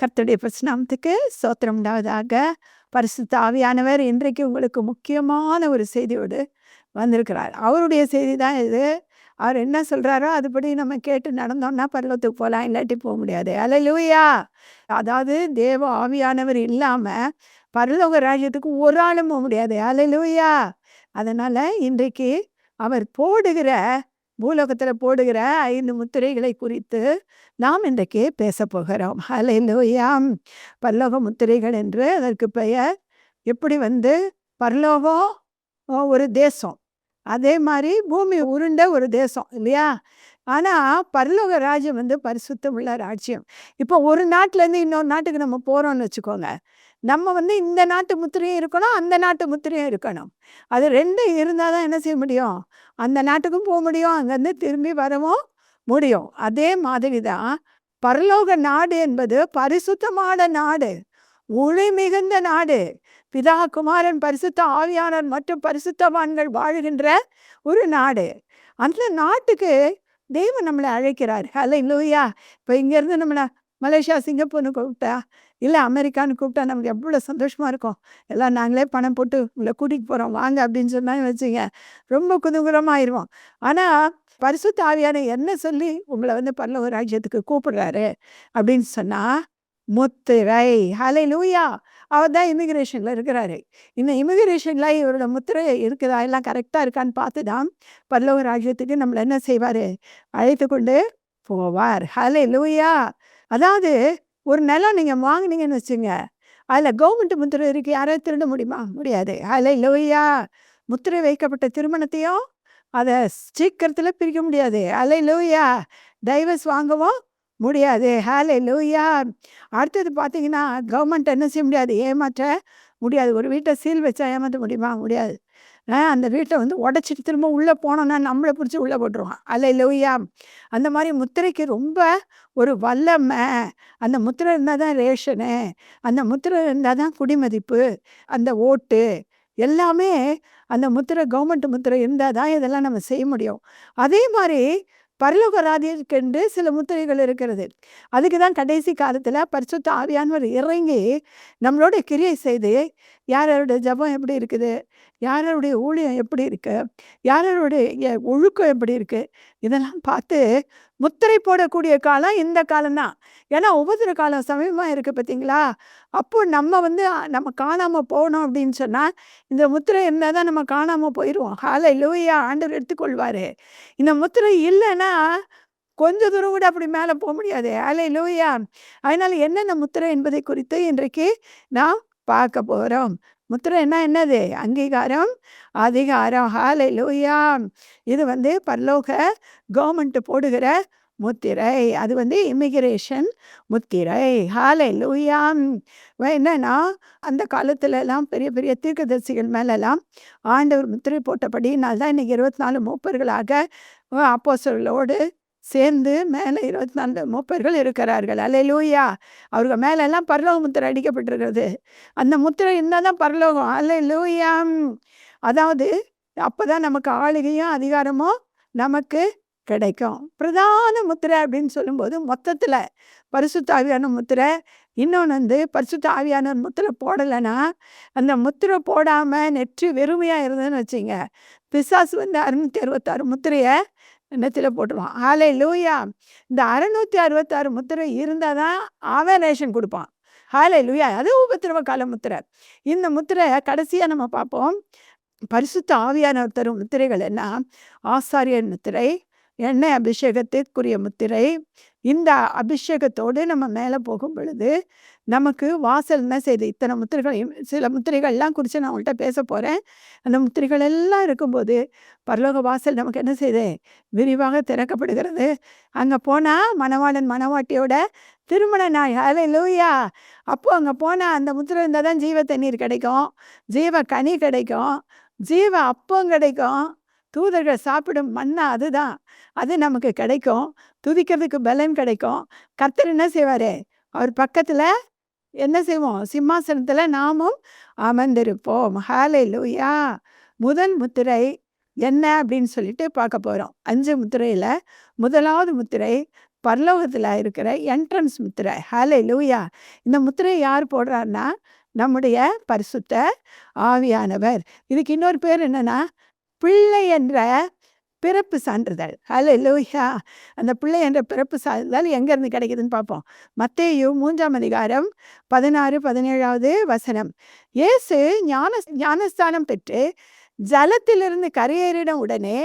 கர்த்தருடைய பரிசுநாமத்துக்கு ஸ்தோத்திரம் உண்டாவதாக. பரிசுத்த ஆவியானவர் இன்றைக்கு உங்களுக்கு முக்கியமான ஒரு செய்தியோடு வந்திருக்கிறார். அவருடைய செய்தி தான் இது. அவர் என்ன சொல்கிறாரோ அதுபடி நம்ம கேட்டு நடந்தோம்னா பரலோகத்துக்கு போகலாம், இல்லாட்டி போக முடியாது. அல்லேலூயா. அதாவது தேவ ஆவியானவர் இல்லாமல் பரலோக ராஜ்யத்துக்கு ஒரு ஆளும் போக முடியாது. அல்லேலூயா. அதனால் இன்றைக்கு அவர் போடுகிற பூலோகத்தில் போடுகிற 5 முத்திரைகளை குறித்து நாம் இன்றைக்கு பேச போகிறோம். ஹல்லேலூயா. பரலோக முத்திரைகள் என்று அதற்கு பெயர். எப்படி பரலோகம் ஒரு தேசம், அதே மாதிரி பூமி உருண்ட ஒரு தேசம் இல்லையா? ஆனால் பரலோக ராஜ்யம் பரிசுத்தம் உள்ள ராஜ்யம். இப்போ ஒரு நாட்டிலேருந்து இன்னொரு நாட்டுக்கு நம்ம போகிறோம்னு வச்சுக்கோங்க. நம்ம இந்த நாட்டு முத்திரையும் இருக்கணும், அந்த நாட்டு முத்திரையும் இருக்கணும். அது 2 இருந்தால் தான் என்ன செய்ய முடியும்? அந்த நாட்டுக்கும் போக முடியும், அங்கேருந்து திரும்பி வரவும் முடியும். அதே மாதிரி தான் பரலோக நாடு என்பது பரிசுத்தமான நாடு, ஒளி மிகுந்த நாடு. பிதா, குமாரன், பரிசுத்த ஆவியானவர் மற்றும் பரிசுத்தவான்கள் வாழுகின்ற ஒரு நாடு. அந்த நாட்டுக்கு தெய்வம் நம்மளை அழைக்கிறார். ஹல்லேலூயா. இப்போ இங்கேருந்து நம்மளை மலேசியா, சிங்கப்பூர்னு கூப்பிட்டா, இல்லை அமெரிக்கான்னு கூப்பிட்டா நமக்கு எவ்வளோ சந்தோஷமாக இருக்கும். எல்லாம் நாங்களே பணம் போட்டு உங்களை கூட்டிகிட்டு போகிறோம் வாங்க அப்படின்னு சொன்னாலும் வச்சுங்க, ரொம்ப குதூகலமாயிருவோம். ஆனால் பரிசுத்த ஆவியான என்ன சொல்லி உங்களை பரலோக ராஜ்யத்துக்கு கூப்பிடுறாரு அப்படின்னு சொன்னால், முத்திரை. ஹல்லேலூயா. அவர் தான் இமிக்ரேஷனில் இருக்கிறாரு. இந்த இமிக்ரேஷனில் இவரோட முத்திரை இருக்குதா, எல்லாம் கரெக்டாக இருக்கான்னு பார்த்து தான் பரலோக ராஜ்யத்துக்கு நம்மளை என்ன செய்வார்? அழைத்து கொண்டு போவார். ஹல்லேலூயா. அதாவது ஒரு நிலம் நீங்கள் வாங்கினீங்கன்னு வச்சுங்க, அதில் கவர்மெண்ட் முத்திரை இருக்குது, யாராவது திருட முடியுமா? முடியாது. ஹல்லேலூயா. முத்திரை வைக்கப்பட்ட திருமணத்தையும் அதை சீக்கிரத்தில் பிரிக்க முடியாது. ஹல்லேலூயா. டைவர்ஸ் வாங்கவும் முடியாது. ஹல்லேலூயா. அடுத்தது பார்த்தீங்கன்னா, கவர்மெண்ட் என்ன செய்ய முடியாது? ஏமாற்ற முடியாது. ஒரு வீட்டை சீல் வச்சா ஏமாற்ற முடியுமா? முடியாது. அந்த வீட்டை உடச்சிட்டு திரும்ப உள்ளே போனோன்னா நம்மளை பிடிச்சி உள்ளே போட்டுருவான். அல்லேலூயா. அந்த மாதிரி முத்திரைக்கு ரொம்ப ஒரு வல்லமை. அந்த முத்திரை இருந்தால் தான் ரேஷனு, அந்த முத்திரை இருந்தால் தான் குடிமதிப்பு, அந்த ஓட்டு எல்லாமே அந்த முத்திரை, கவர்மெண்ட் முத்திரை இருந்தால் தான் இதெல்லாம் நம்ம செய்ய முடியும். அதே மாதிரி பரலோக ராஜ்யத்துக்கென்று சில முத்திரைகள் இருக்கிறது. அதுக்கு தான் கடைசி காலத்தில் பரிசுத்த ஆவியானவர் இறங்கி நம்மளோட கிரியை செய்து, யாரோட ஜபம் எப்படி இருக்குது, யாரோடைய ஊழியம் எப்படி இருக்குது, யாரோடைய ஒழுக்கம் எப்படி இருக்குது, இதெல்லாம் பார்த்து முத்திரை போடக்கூடிய காலம் இந்த காலம்தான். ஏன்னா உபத்திர காலம் சமீபமாக இருக்குது பார்த்தீங்களா? அப்போ நம்ம நம்ம காணாமல் போகணும் அப்படின்னு சொன்னால் இந்த முத்திரை இருந்தால் தான் நம்ம காணாமல் போயிடுவோம். ஹல்லேலூயா. ஆண்டவர் எடுத்துக்கொள்வார். இந்த முத்திரை இல்லைன்னா கொஞ்சம் தூரம் கூட அப்படி மேலே போக முடியாது. ஹல்லேலூயா. அதனால் என்னென்ன முத்திரை என்பதை குறித்து இன்றைக்கு நாம் பார்க்க போகிறோம். முத்திரை என்னது? அங்கீகாரம், அதிகாரம். ஹல்லேலூயா. இது பரலோக கவர்மெண்ட் போடுகிற முத்திரை. அது இமிகிரேஷன் முத்திரை. ஹல்லேலூயா. என்னன்னா அந்த காலத்துலலாம் பெரிய பெரிய தீர்க்கதரிசிகள் மேலெல்லாம் ஆண்டவர் முத்திரை போட்டபடினால்தான் தான் இன்றைக்கி 24 மூப்பர்களாக அப்போஸ்தலர்களோடு சேர்ந்து மேலே 24 மூப்பர்கள் இருக்கிறார்கள். அல்லேலூயா. அவர்கள் மேலெல்லாம் பரலோக முத்திரை அடிக்கப்பட்டிருக்கிறது. அந்த முத்திரை இருந்தால் தான் பரலோகம். அல்லேலூயா. அதாவது அப்போ தான் நமக்கு ஆளுகையும் அதிகாரமும் நமக்கு கிடைக்கும். பிரதான முத்திரை அப்படின்னு சொல்லும்போது மொத்தத்தில் பரிசுத்த ஆவியான முத்திரை, இன்னொன்று பரிசுத்த ஆவியான முத்திரை போடலைன்னா, அந்த முத்திரை போடாமல் நெற்றி வெறுமையாக இருந்ததுன்னு வச்சுங்க, பிசாசு 666 முத்திரையை நெத்தியில் போட்டுருவான். ஹல்லேலூயா. இந்த 666 முத்திரை இருந்தால் தான் அவன் ரேஷன் கொடுப்பான். ஹல்லேலூயா. அது உபத்திரவ கால முத்திரை. இந்த முத்திரை கடைசியாக நம்ம பார்ப்போம். பரிசுத்த ஆவியானவர் தரும் முத்திரைகள் என்ன? ஆசாரியர் முத்திரை, எண்ணெய் அபிஷேகத்திற்குரிய முத்திரை. இந்த அபிஷேகத்தோடு நம்ம மேலே போகும் பொழுது நமக்கு வாசல் என்ன செய்யுது? இத்தனை முத்திரைகளையும் சில முத்திரைகள்லாம் குறித்து நான் உங்கள்கிட்ட பேச போகிறேன். அந்த முத்திரைகள் எல்லாம் இருக்கும்போது பரலோக வாசல் நமக்கு என்ன செய்யுது? விரிவாக திறக்கப்படுகிறது. அங்கே போனால் மணவாளன் மணவாட்டியோட திருமண நாள். ஹல்லேலூயா. அப்போது அங்கே போனால் அந்த முத்திரை இருந்தால் தான் ஜீவ தண்ணீர் கிடைக்கும், ஜீவ கனி கிடைக்கும், ஜீவ அப்பம் கிடைக்கும், தூதர்கள் சாப்பிடும் மன்னா அதுதான். அது நமக்கு கிடைக்கும். துதிக்கிறதுக்கு பலன் கிடைக்கும். கர்த்தர் என்ன செய்வார்? அவர் பக்கத்தில் என்ன செய்வோம்? சிம்மாசனத்தில் நாமும் அமர்ந்திருப்போம். ஹல்லேலூயா. முதல் முத்திரை என்ன அப்படின்னு சொல்லிட்டு பார்க்க போகிறோம். 5 முத்திரையில் முதலாவது முத்திரை பரலோகத்தில் இருக்கிற என்ட்ரன்ஸ் முத்திரை. ஹல்லேலூயா! இந்த முத்திரையை யார் போடுறாருன்னா, நம்முடைய பரிசுத்த ஆவியானவர். இதுக்கு இன்னொரு பேர் என்னன்னா, பிள்ளை என்ற பிறப்பு சான்றிதழ். ஹல்லேலூயா! அந்த பிள்ளை என்ற பிறப்பு சான்றிதழ் எங்கேருந்து கிடைக்குதுன்னு பார்ப்போம். மத்தேயு 3ஆம் அதிகாரம் 16, 17வது வசனம். இயேசு ஞானஸ்தானம் பெற்று ஜலத்திலிருந்து கரையேறின உடனே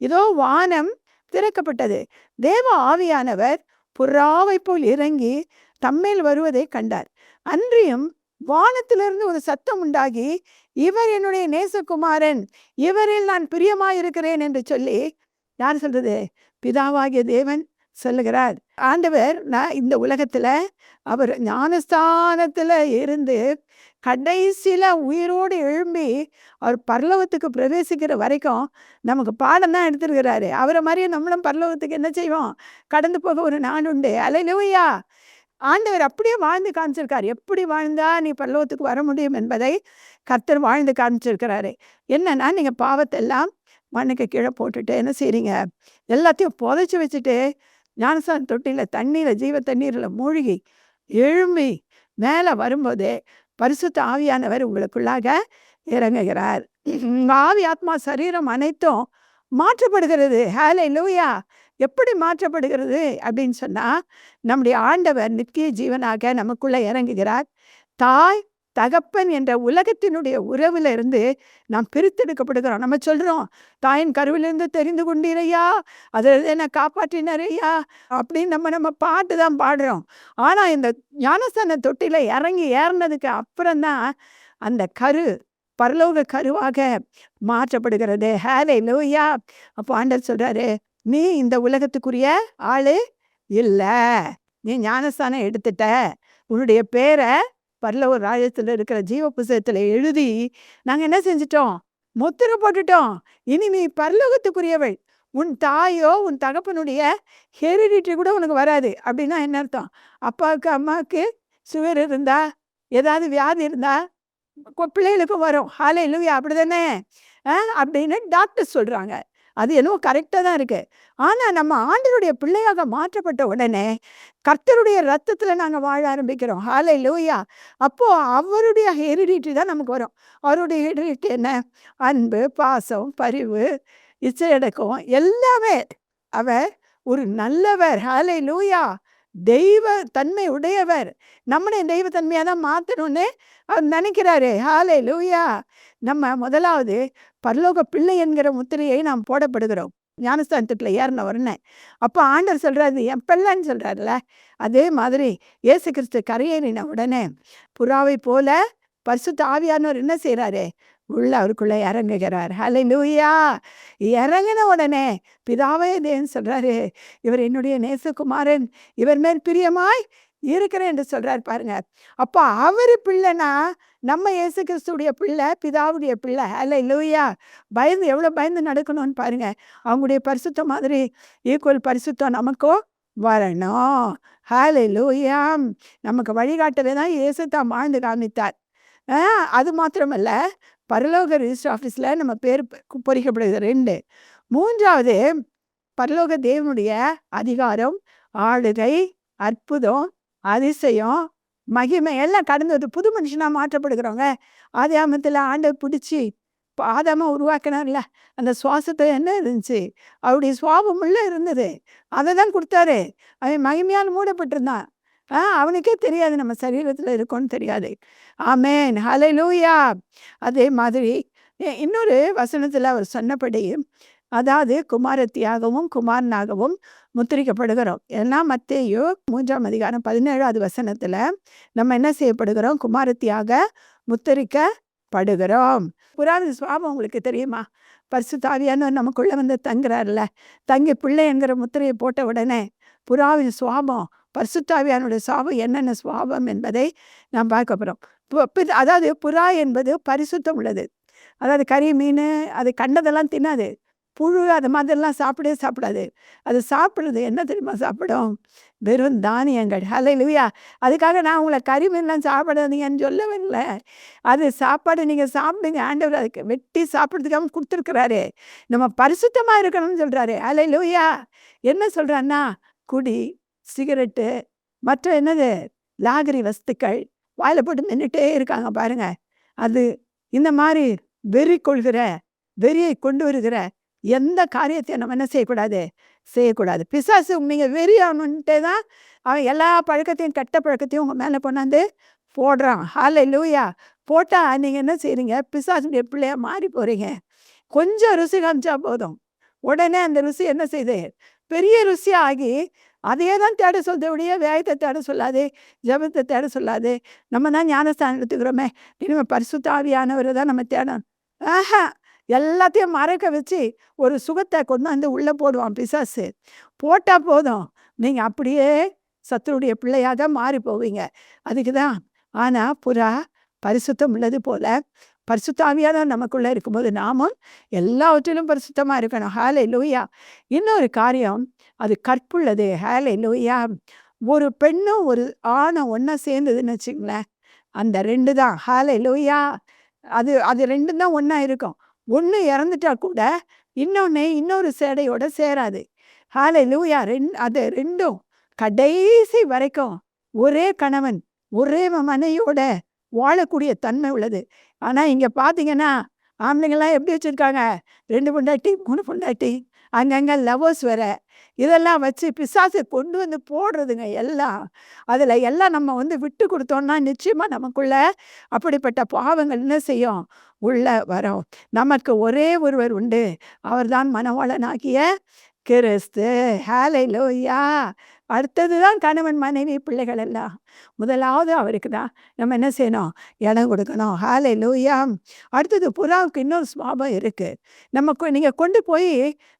இதோ வானம் திறக்கப்பட்டது. தேவ ஆவியானவர் புறாவைப் போல் இறங்கி தம்மேல் வருவதை கண்டார். அன்றியும் வானத்திலிருந்து ஒரு சத்தம் உண்டாகி, இவர் என்னுடைய நேசகுமாரன், இவரில் நான் பிரியமாயிருக்கிறேன் என்று சொல்லி, யார் சொல்றது? பிதாவாகிய தேவன் சொல்லுகிறார். ஆண்டவர் இந்த உலகத்துல அவர் ஞானஸ்தானத்துல இருந்து கடைசியில உயிரோடு எழும்பி அவர் பரலோகத்துக்கு பிரவேசிக்கிற வரைக்கும் நமக்கு பாடம் தான் எடுத்துருக்கிறாரு. அவரை மாதிரியே நம்மளும் பரலோகத்துக்கு என்ன செய்வோம்? கடந்து போக ஒரு நாள் உண்டு. அல்லேலூயா! ஆண்டவர் அப்படியே வாழ்ந்து காமிச்சிருக்காரு. எப்படி வாழ்ந்தா நீ பரலோகத்துக்கு வர முடியும் என்பதை கர்த்தர் வாழ்ந்து காமிச்சிருக்கிறாரு. என்னன்னா, நீங்க பாவத்தெல்லாம் மண்ணுக்கு கீழே போட்டுட்டு என்ன செய்றீங்க? எல்லாத்தையும் புதைச்சி வச்சுட்டு ஞானஸ்தான தொட்டியில் தண்ணீரில் ஜீவ தண்ணீரில் மூழ்கி எழும்பி மேலே வரும்போதே பரிசுத்த ஆவியானவர் உங்களுக்குள்ளாக இறங்குகிறார். ஆவி ஆத்மா சரீரம் அனைத்தும் மாற்றப்படுகிறது. ஹல்லேலூயா! எப்படி மாற்றப்படுகிறது அப்படின்னு சொன்னால், நம்முடைய ஆண்டவர் நித்திய ஜீவனாக நமக்குள்ளே இறங்குகிறார். தாய் தகப்பன் என்ற உலகத்தினுடைய உறவுல இருந்து நாம் பிரித்தெடுக்கப்படுகிறோம். நம்ம சொல்கிறோம், தாயின் கருவிலிருந்து தெரிந்து கொண்டீரையா, அதில் என்னை காப்பாற்றினாரையா அப்படின்னு நம்ம பாட்டு தான் பாடுறோம். ஆனால் இந்த ஞானஸ்தான தொட்டியில் இறங்கி ஏறினதுக்கு அப்புறம்தான் அந்த கரு பரலோக கருவாக மாற்றப்படுகிறது. ஹல்லேலூயா! அப்போ ஆண்டவர் சொல்கிறாரு, நீ இந்த உலகத்துக்குரிய ஆளு இல்லை, நீ ஞானஸ்தானம் எடுத்துட்ட, உன்னுடைய பேரை பரலோக ராஜ்யத்தில் இருக்கிற ஜீவ புஸ்தகத்தில் எழுதி நாங்கள் என்ன செஞ்சிட்டோம்? முத்திரை போட்டுட்டோம். இனி நீ பரலோகத்துக்குரியவள். உன் தாயோ உன் தகப்பனுடைய ஹெரிடிட்டி கூட உனக்கு வராது. அப்படின்னா என்ன அர்த்தம்? அப்பாவுக்கு அம்மாவுக்கு சுகர் இருந்தா, ஏதாவது வியாதி இருந்தா பிள்ளைகளுக்கும் வரும். ஹல்லேலூயா! அப்படி தானே அப்படின்னு டாக்டர் சொல்கிறாங்க. அது என்னவோ கரெக்டாக தான் இருக்குது. ஆனால் நம்ம ஆண்டவருடைய பிள்ளையாக மாற்றப்பட்ட உடனே கர்த்தருடைய ரத்தத்தில் நாங்கள் வாழ ஆரம்பிக்கிறோம். ஹல்லேலூயா! அப்போது அவருடைய ஹெரிடிட்டி தான் நமக்கு வரும். அவருடைய ஹெரிடிட்டி என்ன? அன்பு, பாசம், பரிவு, இச்சையடக்கம் எல்லாமே. அவர் ஒரு நல்லவர். ஹல்லேலூயா! தெய்வ தன்மை உடையவர். நம்முடைய தெய்வத்தன்மையாக தான் மாற்றணும்னு அவர் நினைக்கிறாரு. ஹல்லேலூயா! நம்ம முதலாவது பரலோக பிள்ளை என்கிற முத்திரையை நாம் போடப்படுகிறோம் ஞானஸ்தானத்துக்குள்ள ஏறின உடனே. அப்போ ஆண்டவர் சொல்கிறாரு, என் பிள்ளைன்னு சொல்கிறாருல, அதே மாதிரி இயேசு கிறிஸ்து கரையேறின உடனே புறாவை போல பரிசுத்த ஆவியானவர் என்ன செய்கிறாரு? உள்ள அவருக்குள்ளே இறங்குகிறார். ஹல்லேலூயா! இறங்கின உடனே பிதாவே தேவன் சொல்கிறாரு, இவர் என்னுடைய நேசகுமாரன், இவர் மேல் பிரியமாய் இருக்கிறேன் என்று சொல்கிறார். பாருங்க, அப்போ அவர் பிள்ளைனா நம்ம இயேசு கிறிஸ்துடைய பிள்ளை, பிதாவுடைய பிள்ளை. ஹல்லேலூயா! பயந்து எவ்வளோ பயந்து நடக்கணும்னு பாருங்க. அவங்களுடைய பரிசுத்தம் மாதிரி ஈக்குவல் பரிசுத்தம் நமக்கும் வரணும். ஹல்லேலூயா! நமக்கு வழிகாட்டவே தான் இயேசு தான் வாழ்ந்து காமித்தார். அது மாத்திரமல்ல, பரலோக ரிஜிஸ்டர் ஆஃபீஸில் நம்ம பேர் பொறிக்கப்படுகிறது. 2 3வது பரலோக தேவனுடைய அதிகாரம், ஆளுகை, அற்புதம், அதிசயம், மகிமை எல்லாம் கடந்தது. புது மனுஷனாக மாற்றப்படுகிறவங்க. ஆதியாகமத்தில் ஆண்டவர் பிடிச்சி ஆதாமை உருவாக்கினார்ல, அந்த சுவாசத்தை என்ன இருந்துச்சு? அவருடைய சுவாபமுள்ள இருந்தது. அதை தான் கொடுத்தாரு. அவன் மகிமையால் மூடப்பட்டிருந்தான். அவனுக்கே தெரியாது நம்ம சரீரத்தில் இருக்கோன்னு தெரியாது. ஆமேன். ஹல்லேலூயா! அதே மாதிரி இன்னொரு வசனத்தில் அவர் சொன்னபடி, அதாவது குமாரத்தியாகவும் குமாரனாகவும் முத்திரிக்கப்படுகிறோம். ஏன்னா மத்தேயு 3ஆம் அதிகாரம் 17வது வசனத்தில் நம்ம என்ன செய்யப்படுகிறோம்? குமாரத்தியாக முத்திரிக்கப்படுகிறோம். புறாவின் சுவாபம் உங்களுக்கு தெரியுமா? பரிசுத்த ஆவியானவர் நமக்குள்ளே வந்து தங்குறாருல, தங்கி பிள்ளை என்கிற முத்திரையை போட்ட உடனே புறாவின் சுவாபம், பரிசுத்த ஆவியானுடைய சுவாபம் என்னென்ன சுவாபம் என்பதை நாம் பார்க்க போகிறோம். அதாவது புறா என்பது பரிசுத்தம் உள்ளது. அதாவது கறி, மீன் அது கண்டதெல்லாம் தின்னாது. புழு அது மாதிரிலாம் சாப்பிடாது. அது சாப்பிட்றது என்ன தெரியுமா சாப்பிடும்? வெறும் தானியங்கள். ஹல்லேலூயா! அதுக்காக நான் உங்களை கறி மீன்லாம் சாப்பிடாதீங்கன்னு சொல்லவே இல்லை. அது சாப்பாடு நீங்கள் சாப்பிடுங்க. ஆண்டவர் அதுக்கு வெட்டி சாப்பிட்றதுக்காக கொடுத்துருக்குறாரு. நம்ம பரிசுத்தமாக இருக்கணும்னு சொல்கிறாரு. ஹல்லேலூயா! என்ன சொல்கிறான்னா, குடி, சிகரெட்டு, மற்ற என்னது லாகரி வஸ்துக்கள் வாயில போட்டு மென்னுட்டே இருக்காங்க பாருங்க. அது இந்த மாதிரி வெறி கொள்கிற, வெறியை கொண்டு வருகிற எந்த காரியத்தையும் நம்ம என்ன செய்யக்கூடாது? செய்யக்கூடாது. பிசாசு நீங்க வெறி ஆகணுன்ட்டே தான் அவன் எல்லா பழக்கத்தையும், கெட்ட பழக்கத்தையும் உங்க மேல கொண்டாந்து போடுறான். ஹல்லேலூயா! போட்டா நீங்க என்ன செய்றீங்க? பிசாசுடைய பிள்ளையா மாறி போறீங்க. கொஞ்சம் ருசி காமிச்சா போதும். உடனே அந்த ருசி என்ன செய்யுது? பெரிய ருசியா ஆகி அதையே தான் தேட சொல்லுதே ஒழிய வேதத்தை தேட சொல்லாது, ஜெபத்தை தேட சொல்லாது. நம்ம தான் ஞானஸ்தானம் எடுத்துக்கிறோமே, இனிமே பரிசுத்த ஆவியானவரை தான் நம்ம தேடணும். ஆஹா! எல்லாத்தையும் மறைக்க வச்சு ஒரு சுகத்தை கொண்டு வந்து உள்ள போடுவான் பிசாசு. போட்டா போதும், நீங்க அப்படியே சத்துருடைய பிள்ளையாக மாறி போவீங்க. அதுக்கு தான். ஆனா புறா பரிசுத்தம் உள்ளது போல பரிசுத்த ஆவியானவர் நமக்குள்ள இருக்கும்போது நாமும் எல்லாவற்றிலும் பரிசுத்தமா இருக்கணும். ஹல்லேலூயா! இன்னொரு காரியம், அது கற்புள்ளது. ஹல்லேலூயா! ஒரு பெண்ணும் ஒரு ஆணும் ஒண்ணா சேர்ந்ததுன்னு வச்சுங்களேன், அந்த 2 தான். ஹல்லேலூயா! அது அது 2ம் தான் ஒண்ணா இருக்கும். ஒண்ணு இறந்துட்டா கூட இன்னொன்னு இன்னொரு சேடையோட சேராது. ஹல்லேலூயா! அது 2ம் கடைசி வரைக்கும் ஒரே கணவன், ஒரே மனைவியோட வாழக்கூடிய தன்மை உள்ளது. ஆனா இங்க பார்த்தீங்கன்னா, ஆம்பளைங்கலாம் எப்படி வச்சிருக்காங்க? 2 பொண்டாட்டி, 3 பொண்டாட்டி, அங்கங்க லவ்வர்ஸ் வேற. இதெல்லாம் வச்சு பிசாசு கொண்டு வந்து போடுறதுங்க எல்லாம். அதில எல்லாம் நம்ம வந்து விட்டு குடுத்தோம்னா, நிச்சயமா நமக்குள்ள அப்படிப்பட்ட பாவங்கள் என்ன செய்யும்? உள்ள வரும். நமக்கு ஒரே ஒருவர் உண்டு. அவர்தான் மணவாளனாகிய கிறிஸ்து. ஹல்லேலூயா! அடுத்தது தான் கணவன், மனைவி, பிள்ளைகள் எல்லாம். முதலாவது அவருக்கு தான் நம்ம என்ன செய்யணும்? இடம் கொடுக்கணும். ஹல்லேலூயா! அடுத்தது புறாவுக்கு இன்னொரு சுபாவம் இருக்கு. நீங்க கொண்டு போய்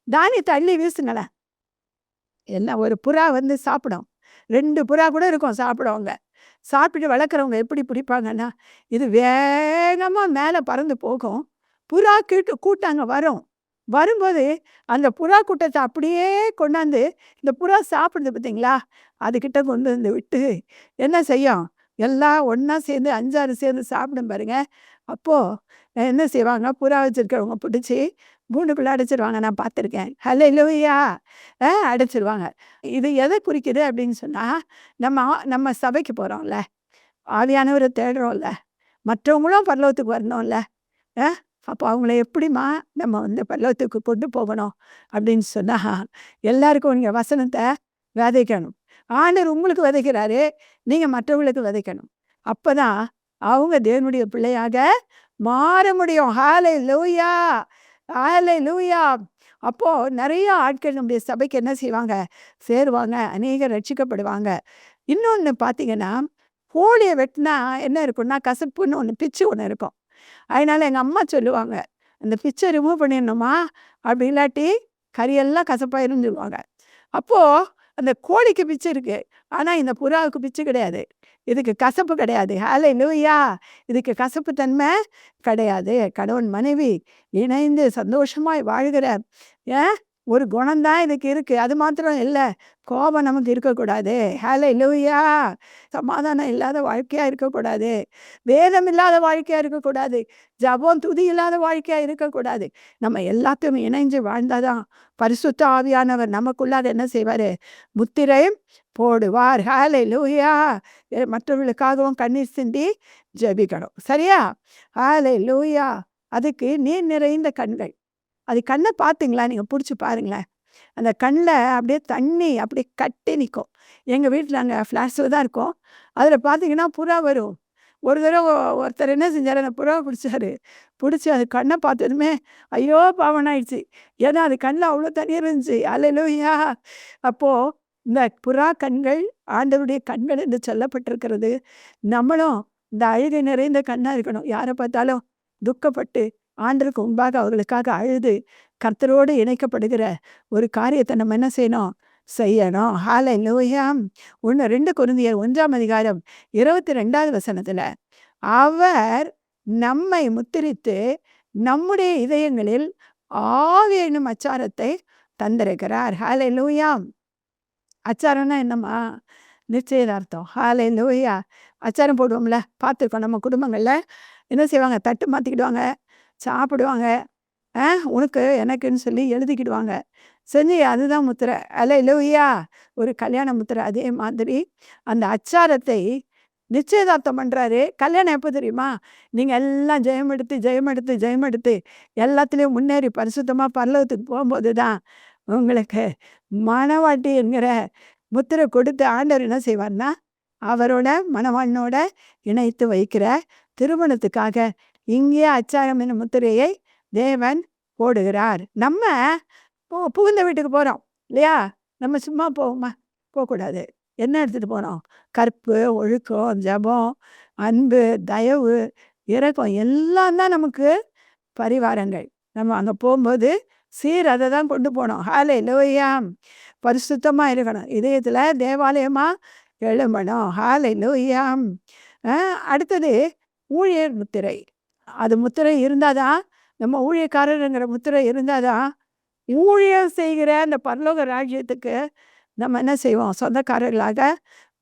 தானியத்த அள்ளி வீசுங்களேன். என்ன ஒரு புறா வந்து சாப்பிடும். 2 புறா கூட இருக்கும் சாப்பிடுவாங்க. சாப்பிட்டுட்டு வளர்க்குறவங்க எப்படி பிடிப்பாங்கன்னா, இது வேகமா மேல பறந்து போகும். புறா கூட்டம் வரும். வரும்போது அந்த புறா கூட்டத்தை அப்படியே கொண்டாந்து இந்த புறா சாப்பிடுது பார்த்தீங்களா? அதுகிட்ட கொண்டு வந்து விட்டு என்ன செய்யும்? எல்லாம் ஒண்ணா சேர்ந்து 5, 6 சேர்ந்து சாப்பிடும் பாருங்க. அப்போ என்ன செய்வாங்க? புறா வச்சிருக்கிறவங்க பிடிச்சி கூண்டுக்குள்ள அடைச்சிருவாங்க. நான் பார்த்துருக்கேன். ஹல்லேலூயா! அடைச்சிருவாங்க. இது எதை குறிக்குது அப்படின்னு சொன்னா, நம்ம சபைக்கு போறோம்ல, ஆவியானவரை தேடுறோம்ல, மற்றவங்களும் பரலோகத்துக்கு வரணும்ல. அ அப்போ அவங்கள எப்படிம்மா நம்ம வந்து பரலோகத்துக்கு கொண்டு போகணும் அப்படின்னு சொன்னா, எல்லாருக்கும் நீங்க வசனத்தை விதைக்கணும். ஆண்டவர் உங்களுக்கு விதைக்கிறாரு, நீங்க மற்றவங்களுக்கு விதைக்கணும். அப்பதான் அவங்க தேவனுடைய பிள்ளையாக மாற முடியும். ஹல்லேலூயா! ஹல்லேலூயா! அப்போ நிறைய ஆட்கள் நம்முடைய சபைக்கு என்ன செய்வாங்க? சேருவாங்க. அநேகர் ரட்சிக்கப்படுவாங்க. இன்னொன்னு பார்த்தீங்கன்னா, கோழிய வெட்டினா என்ன இருக்கும்னா, கசப்புன்னு ஒண்ணு பிச்சு ஒண்ணு இருக்கும். அதனால எங்க அம்மா சொல்லுவாங்க, "அந்த பிச்சை ரிமூவ் பண்ணிடணுமா, அப்படி இல்லாட்டி கறியெல்லாம் கசப்பாயிரும்னு" சொல்லுவாங்க. அப்போ அந்த கோழிக்கு பிச்சு இருக்கு. ஆனா இந்த புறாவுக்கு பிச்சு கிடையாது. இதுக்கு கசப்பு கிடையாது. ஹல்லேலூயா! இதுக்கு கசப்பு தன்மை கிடையாது. கணவன் மனைவி இணைந்து சந்தோஷமாய் வாழ்கிற ஒரு குணம் தான் இதுக்கு இருக்கு. அது மாத்திரம் இல்ல, கோபம் நமக்கு இருக்கக்கூடாது. ஹல்லேலூயா! சமாதானம் இல்லாத வாழ்க்கையா இருக்கக்கூடாது. வேதம் இல்லாத வாழ்க்கையா இருக்கக்கூடாது. ஜெபம், துதி இல்லாத வாழ்க்கையா இருக்கக்கூடாது. நம்ம எல்லாத்தையும் இணைஞ்சு வாழ்ந்தாதான் பரிசுத்த ஆவியானவர் நமக்குள்ளார என்ன செய்வாரு? முத்திரை போடுவார். ஹல்லேலூயா! மற்றவர்களுக்காகவும் கண்ணீர் சிந்தி ஜெபிக்கணும். சரியா? ஹல்லேலூயா! அதுக்கு நீர் நிறைந்த கண்கள். அது கண்ணை பார்த்தீங்களா? நீங்க புடிச்சு பாருங்களேன். அந்த கண்ல அப்படியே தண்ணி அப்படியே கட்டி நிக்கும். எங்க வீட்ல அங்க ஃப்ளாட்ஸ்ல தான் இருக்கோம். அதில பார்த்தீங்கன்னா, புறா வரும். ஒரு தடவ ஒருத்தர் என்ன செஞ்சாரு, அந்த புறாவ பிடிச்சாரு. பிடிச்சு அது கண்ண பார்த்ததுமே, ஐயோ! பாவம்ன்னு ஆயிடுச்சு. ஏன்னா அது கண்ல அவ்வளோ தண்ணி இருந்துச்சு. அல்லேலூயா! அப்போ இந்த புறா கண்கள் ஆண்டவருடைய கண்கள் என்று சொல்லப்பட்டிருக்கிறது. நம்மளும் இந்த அழுகை நிறைந்த கண்ணா இருக்கணும். யாரை பார்த்தாலும் துக்கப்பட்டு ஆண்டவருக்கு முன்பாக அவர்களுக்காக அழுது கர்த்தரோடு இணைக்கப்படுகிற ஒரு காரியத்தை நம்ம என்ன செய்யணும்? செய்யணும். ஹல்லேலூயா! 2 கொரிந்தியர் 1ஆம் அதிகாரம் 22வது வசனத்துல, அவர் நம்மை முத்திரித்து நம்முடைய இதயங்களில் ஆவி என்னும் அச்சாரத்தை தந்திருக்கிறார். ஹல்லேலூயா! அச்சாரம்னா என்னம்மா? நிச்சயதார்த்தம். ஹல்லேலூயா! அச்சாரம் போடுவோம்ல, பார்த்துருக்கோம் நம்ம குடும்பங்கள்ல. என்ன செய்வாங்க? தட்டு மாத்திக்கிடுவாங்க, சாப்பிடுவாங்க. உனக்கு எனக்குன்னு சொல்லி எழுதிக்கிடுவாங்க. செஞ்சு அதுதான் முத்திரை. அல்லேலூயா! ஒரு கல்யாண முத்திரை. அதே மாதிரி அந்த அச்சாரத்தை நிச்சயதார்த்தம் பண்றாரு. கல்யாணம் எப்போ தெரியுமா? நீங்க எல்லாம் ஜெயம் எடுத்து, ஜெயம் எடுத்து, ஜெயம் எடுத்து எல்லாத்துலேயும் முன்னேறி பரிசுத்தமா பரலோகத்துக்கு போகும்போது தான் உங்களுக்கு மணவாட்டி என்கிற முத்திரை கொடுத்து ஆண்டவர் என்ன செய்வார்னா, அவரோட மணவாளனோட இணைத்து வைக்கிற திருமணத்துக்காக இங்கே அச்சாரம் என்னும் முத்திரையை தேவன் போடுகிறார். நம்ம புகுந்த வீட்டுக்கு போகிறோம் இல்லையா? நம்ம சும்மா போவோமா? போகக்கூடாது. என்ன எடுத்துகிட்டு போகிறோம்? கற்பு, ஒழுக்கம், ஜெபம், அன்பு, தயவு, இரக்கம் எல்லாம் தான் நமக்கு பரிவாரங்கள். நம்ம அங்கே போகும்போது அதை தான் கொண்டு போனோம். ஹல்லேலூயா! பரிசுத்தமாக இருக்கணும். இதயத்தில் தேவாலயமாக எழும்பணும். ஹல்லேலூயா! அடுத்தது ஊழியர் முத்திரை. அது முத்திரை இருந்தால் தான், நம்ம ஊழியக்காரருங்கிற முத்திரை இருந்தால் தான் ஊழியம் செய்கிற அந்த பரலோக ராஜ்யத்துக்கு நம்ம என்ன செய்வோம்? சொந்தக்காரர்களாக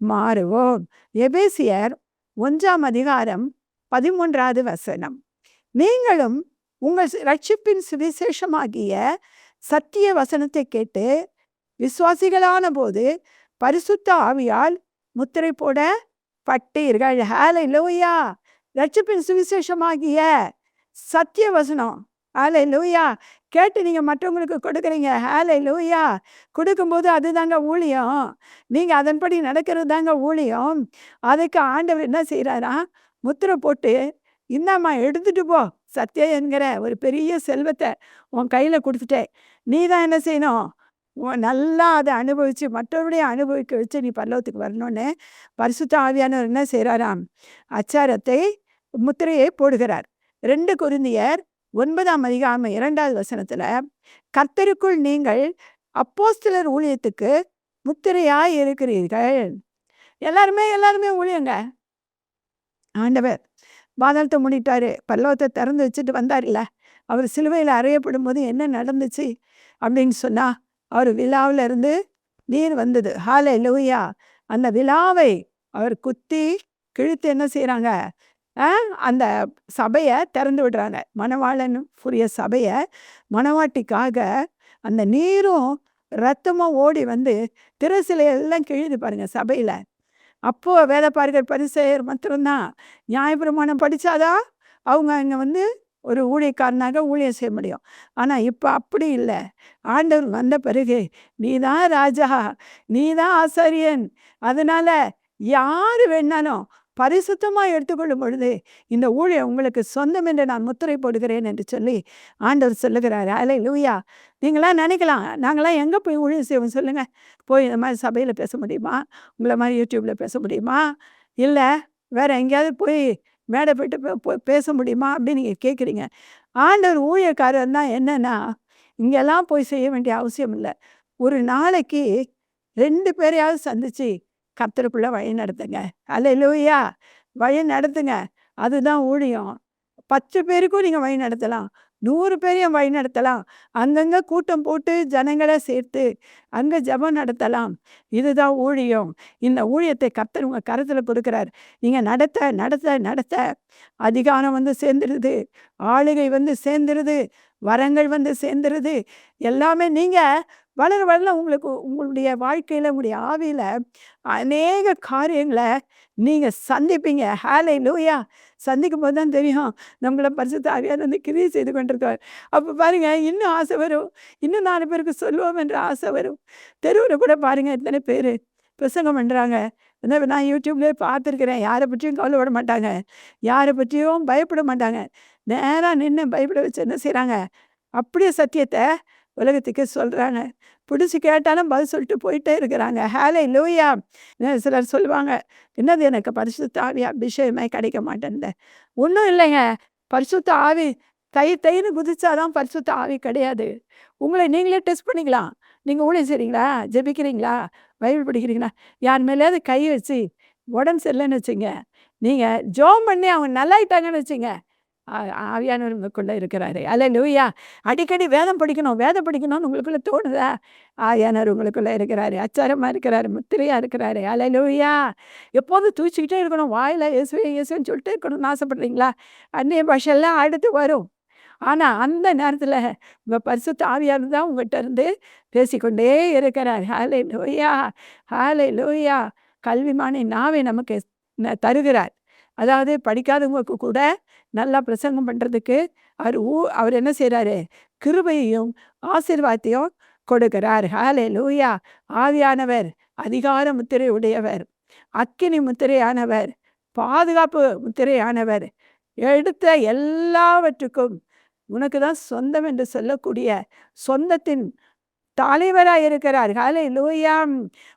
மாறுவோம். எபேசியர் 1ஆம் அதிகாரம் 13வது வசனம். நீங்களும் உங்கள் ரட்சிப்பின் சுவிசேஷமாகிய சத்திய வசனத்தை கேட்டு விசுவாசிகளான போது பரிசுத்த ஆவியால் முத்திரை போடப்பட்டீர்கள். ஹல்லேலூயா! ரட்சிப்பின் சுவிசேஷமாகிய சத்திய வசனம். ஹல்லேலூயா! கேட்டு நீங்கள் மற்றவங்களுக்கு கொடுக்குறீங்க. ஹல்லேலூயா! கொடுக்கும்போது அதுதாங்க ஊழியம். நீங்கள் அதன்படி நடக்கிறது தாங்க ஊழியம். அதுக்கு ஆண்டவர் என்ன செய்கிறாரா? முத்திரை போட்டு, இந்தாம்மா எடுத்துகிட்டு போ, சத்தியம் என்கிற ஒரு பெரிய செல்வத்தை உன் கையில் கொடுத்துட்டேன். நீ தான் என்ன செய்யணும்? நல்லா அதை அனுபவித்து மற்றவருடைய அனுபவிக்க வச்சு நீ பரலோகத்துக்கு வரணும்னு பரிசுத்த ஆவியானவர் என்ன செய்கிறாராம்? அச்சாரத்தை முத்திரையை போடுகிறார். 2 கொரிந்தியர் 9ஆம் அதிகாரம் 2வது வசனத்தில், கர்த்தருக்குள் நீங்கள் அப்போஸ்தலர் ஊழியத்துக்கு முத்திரையாய் இருக்கிறீர்கள். எல்லாருமே ஊழியங்க. ஆண்டவர் பாதாளத்தை மூடிட்டாரு, பரலோகத்தை திறந்து வச்சுட்டு வந்தார் இல்லை? அவர் சிலுவையில் அறையப்படும் போது என்ன நடந்துச்சு அப்படின்னு சொன்னால், அவர் விழாவில் இருந்து நீர் வந்தது. ஹல்லேலூயா! அந்த விழாவை அவர் குத்தி கிழித்து என்ன செய்கிறாங்க? அந்த சபையை திறந்து விடுறாங்க. மணவாளன் புரிய சபையை மணவாட்டிக்காக அந்த நீரும் ரத்தமும் ஓடி வந்து திரைசிலையெல்லாம் கிழிது பாருங்கள் சபையில். அப்போது வேதபாரகர் பரிசேயர் மாத்திரம்தான் நியாயப்பிரமாணம் படித்தாதான் அவங்க அங்கே வந்து ஒரு ஊழியக்காரனாக ஊழியம் செய்ய முடியும். ஆனால் இப்போ அப்படி இல்லை. ஆண்டவர் வந்த பிறகு நீ தான் ராஜா, நீ தான் ஆசாரியன், அதனால் யார் வேணாலும் பரிசுத்தமாக எடுத்துக்கொள்ளும் பொழுது இந்த ஊழியம் உங்களுக்கு சொந்தம் என்று நான் முத்திரை போடுகிறேன் என்று சொல்லி ஆண்டவர் சொல்லுகிறார். ஹல்லேலூயா! நீங்களாம் நினைக்கலாம், நாங்களாம் எங்கே போய் ஊழியம் செய்வோம் சொல்லுங்கள்? போய் இந்த மாதிரி சபையில் பேச முடியுமா? உங்களை மாதிரி யூடியூப்பில் பேச முடியுமா? இல்லை வேறு எங்கேயாவது போய் மேடை போய்ட்டு பேச முடியுமா அப்படின்னு நீங்கள் கேட்குறீங்க. ஆண்டவர் ஊழியக்காரர் தான். என்னென்னா, இங்கெல்லாம் போய் செய்ய வேண்டிய அவசியம் இல்லை. ஒரு நாளைக்கு 2 பேரையாவது சந்தித்து கர்த்தருக்குள்ளே வழி நடத்துங்க. ஹல்லேலூயா! வழி நடத்துங்க. அதுதான் ஊழியம். 10 பேருக்கும் நீங்கள் வழி நடத்தலாம், 100 பேரையும் வழி நடத்தலாம். அங்கங்கே கூட்டம் போட்டு ஜனங்களை சேர்த்து அங்கே ஜெபம் நடத்தலாம். இதுதான் ஊழியம். இந்த ஊழியத்தை கர்த்தர் உங்கள் கருத்தில் கொடுக்குறார். நீங்கள் நடத்த நடத்த நடத்த அதிகாரம் வந்து சேர்ந்துருது, ஆளுகை வந்து சேர்ந்துருது, வரங்கள் வந்து சேர்ந்துருது. எல்லாமே நீங்கள் வளர வளர உங்களுக்கு உங்களுடைய வாழ்க்கையில், உங்களுடைய ஆவியில் அநேக காரியங்களை நீங்கள் சந்திப்பீங்க. ஹல்லேலூயா! சந்திக்கும் போது தான் தெரியும் நம்மளை பரிசுத்த ஆவியானவர் வந்து கிரியை செய்து கொண்டிருக்கார். அப்போ பாருங்கள், இன்னும் ஆசை வரும், இன்னும் 4 பேருக்கு சொல்லுவோம் என்ற ஆசை வரும். தெருவில் கூட பாருங்கள் எத்தனை பேர் பிரசங்கம் பண்ணுறாங்க. நான் யூடியூப்லேயே பார்த்துருக்குறேன். யாரை பற்றியும் கவலைப்பட மாட்டாங்க, யாரை பற்றியும் பயப்பட மாட்டாங்க. நேராக நின்று பயப்பட வச்சு என்ன செய்கிறாங்க? அப்படியே சத்தியத்தை உலகத்துக்கு சொல்கிறாங்க. பிடிச்சி கேட்டாலும் பதில் சொல்லிட்டு போயிட்டே இருக்கிறாங்க. ஹல்லேலூயா! சிலர் சொல்லுவாங்க, என்னது எனக்கு பரிசுத்த ஆவி அபிஷேகமே கிடைக்க மாட்டேன்ல. ஒன்றும் இல்லைங்க. பரிசுத்த ஆவி தைன்னு குதிச்சாதான் பரிசுத்த ஆவி கிடையாது. உங்களை நீங்களே டெஸ்ட் பண்ணிக்கலாம். நீங்கள் ஊழியம் செய்கிறீங்களா? ஜெபிக்கிறீங்களா? பைபிள் படிக்கிறீங்களா? யார் மேலேயாவது கை வச்சு உடம்பு சரியில்லைன்னு வச்சுங்க, நீங்கள் ஜெபம் பண்ணி அவங்க நல்லாயிட்டாங்கன்னு வச்சுங்க, ஆவியானவர் உங்களுக்குள்ளே இருக்கிறாரு. ஹல்லேலூயா! அடிக்கடி வேதம் படிக்கணும்னு உங்களுக்குள்ளே தோணுதா? ஆவியானவர் உங்களுக்குள்ளே இருக்கிறாரு, அச்சாரமாக இருக்கிறாரு, முத்திரையாக இருக்கிறாரு. ஹல்லேலூயா! எப்போதும் தூச்சிக்கிட்டே இருக்கணும், வாயில் இயேசுவே இயேசுன்னு சொல்லிட்டே இருக்கணும்னு ஆசைப்படுறீங்களா? அந்நிய பாஷையெல்லாம் அடுத்து வரும். ஆனா அந்த நேரத்துல உங்க பரிசுத்த ஆவியானவர் தான் உங்கள்ட்ட இருந்து பேசிக்கொண்டே இருக்கிறார். ஹalleluya, ஹalleluya. கல்விமானி நாவை நமக்கு தருகிறார். அதாவது படிக்காதவங்களுக்கு கூட நல்லா பிரசங்கம் பண்றதுக்கு அவர் என்ன செய்றாரு? கிருபையையும் ஆசீர்வாதத்தையும் கொடுக்கிறார். ஹalleluya. ஆவியானவர் அதிகார முத்திரை உடையவர், அக்கினி முத்திரையானவர், பாதுகாப்பு முத்திரையானவர், எடுத்த எல்லாவற்றுக்கும் உனக்கு தான் சொந்தம் என்று சொல்லக்கூடிய சொந்தத்தின் தலைவராக இருக்கிறார். ஹalleluya.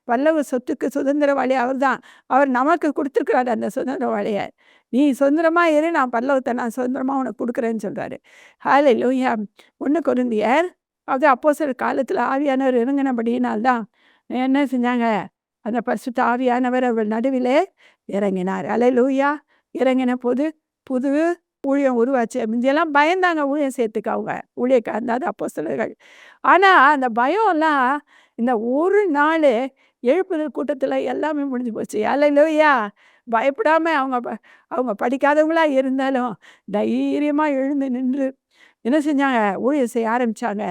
பல்லவ சொத்துக்கு சுதந்திரவாளி அவர்தான். அவர் நமக்கு கொடுத்துருக்கிறார் அந்த சுதந்திரவாளியை. நீ சுதந்திரமா இரு, நான் பல்லவத்தை நான் சுதந்திரமா உனக்கு கொடுக்குறேன்னு சொல்றாரு. ஹalleluya. 1 கொரிந்தியர் அது அப்போஸ்தலர் காலத்தில் ஆவியானவர் இறங்கினபடியினால்தான் என்ன செஞ்சாங்க? அந்த பரிசுத்த ஆவியானவர் அவர்கள் நடுவிலே இறங்கினார். ஹalleluya. இறங்கின போது புது ஊழியம் உருவாச்சு. முந்தியெல்லாம் பயந்தாங்க ஊழியம் சேர்த்துக்க அவங்க ஊழியக்காரர் அப்போஸ்தலர்கள். ஆனால் அந்த பயம்லாம் இந்த ஒரு நாள் எழுப்புதல் கூட்டத்தில் எல்லாமே முடிஞ்சு போச்சு. ஹalleluya. பயப்படாமல் அவங்க படிக்காதவங்களா இருந்தாலும் தைரியமாக எழுந்து நின்று என்ன செஞ்சாங்க? ஊழியம் செய்ய ஆரம்பித்தாங்க.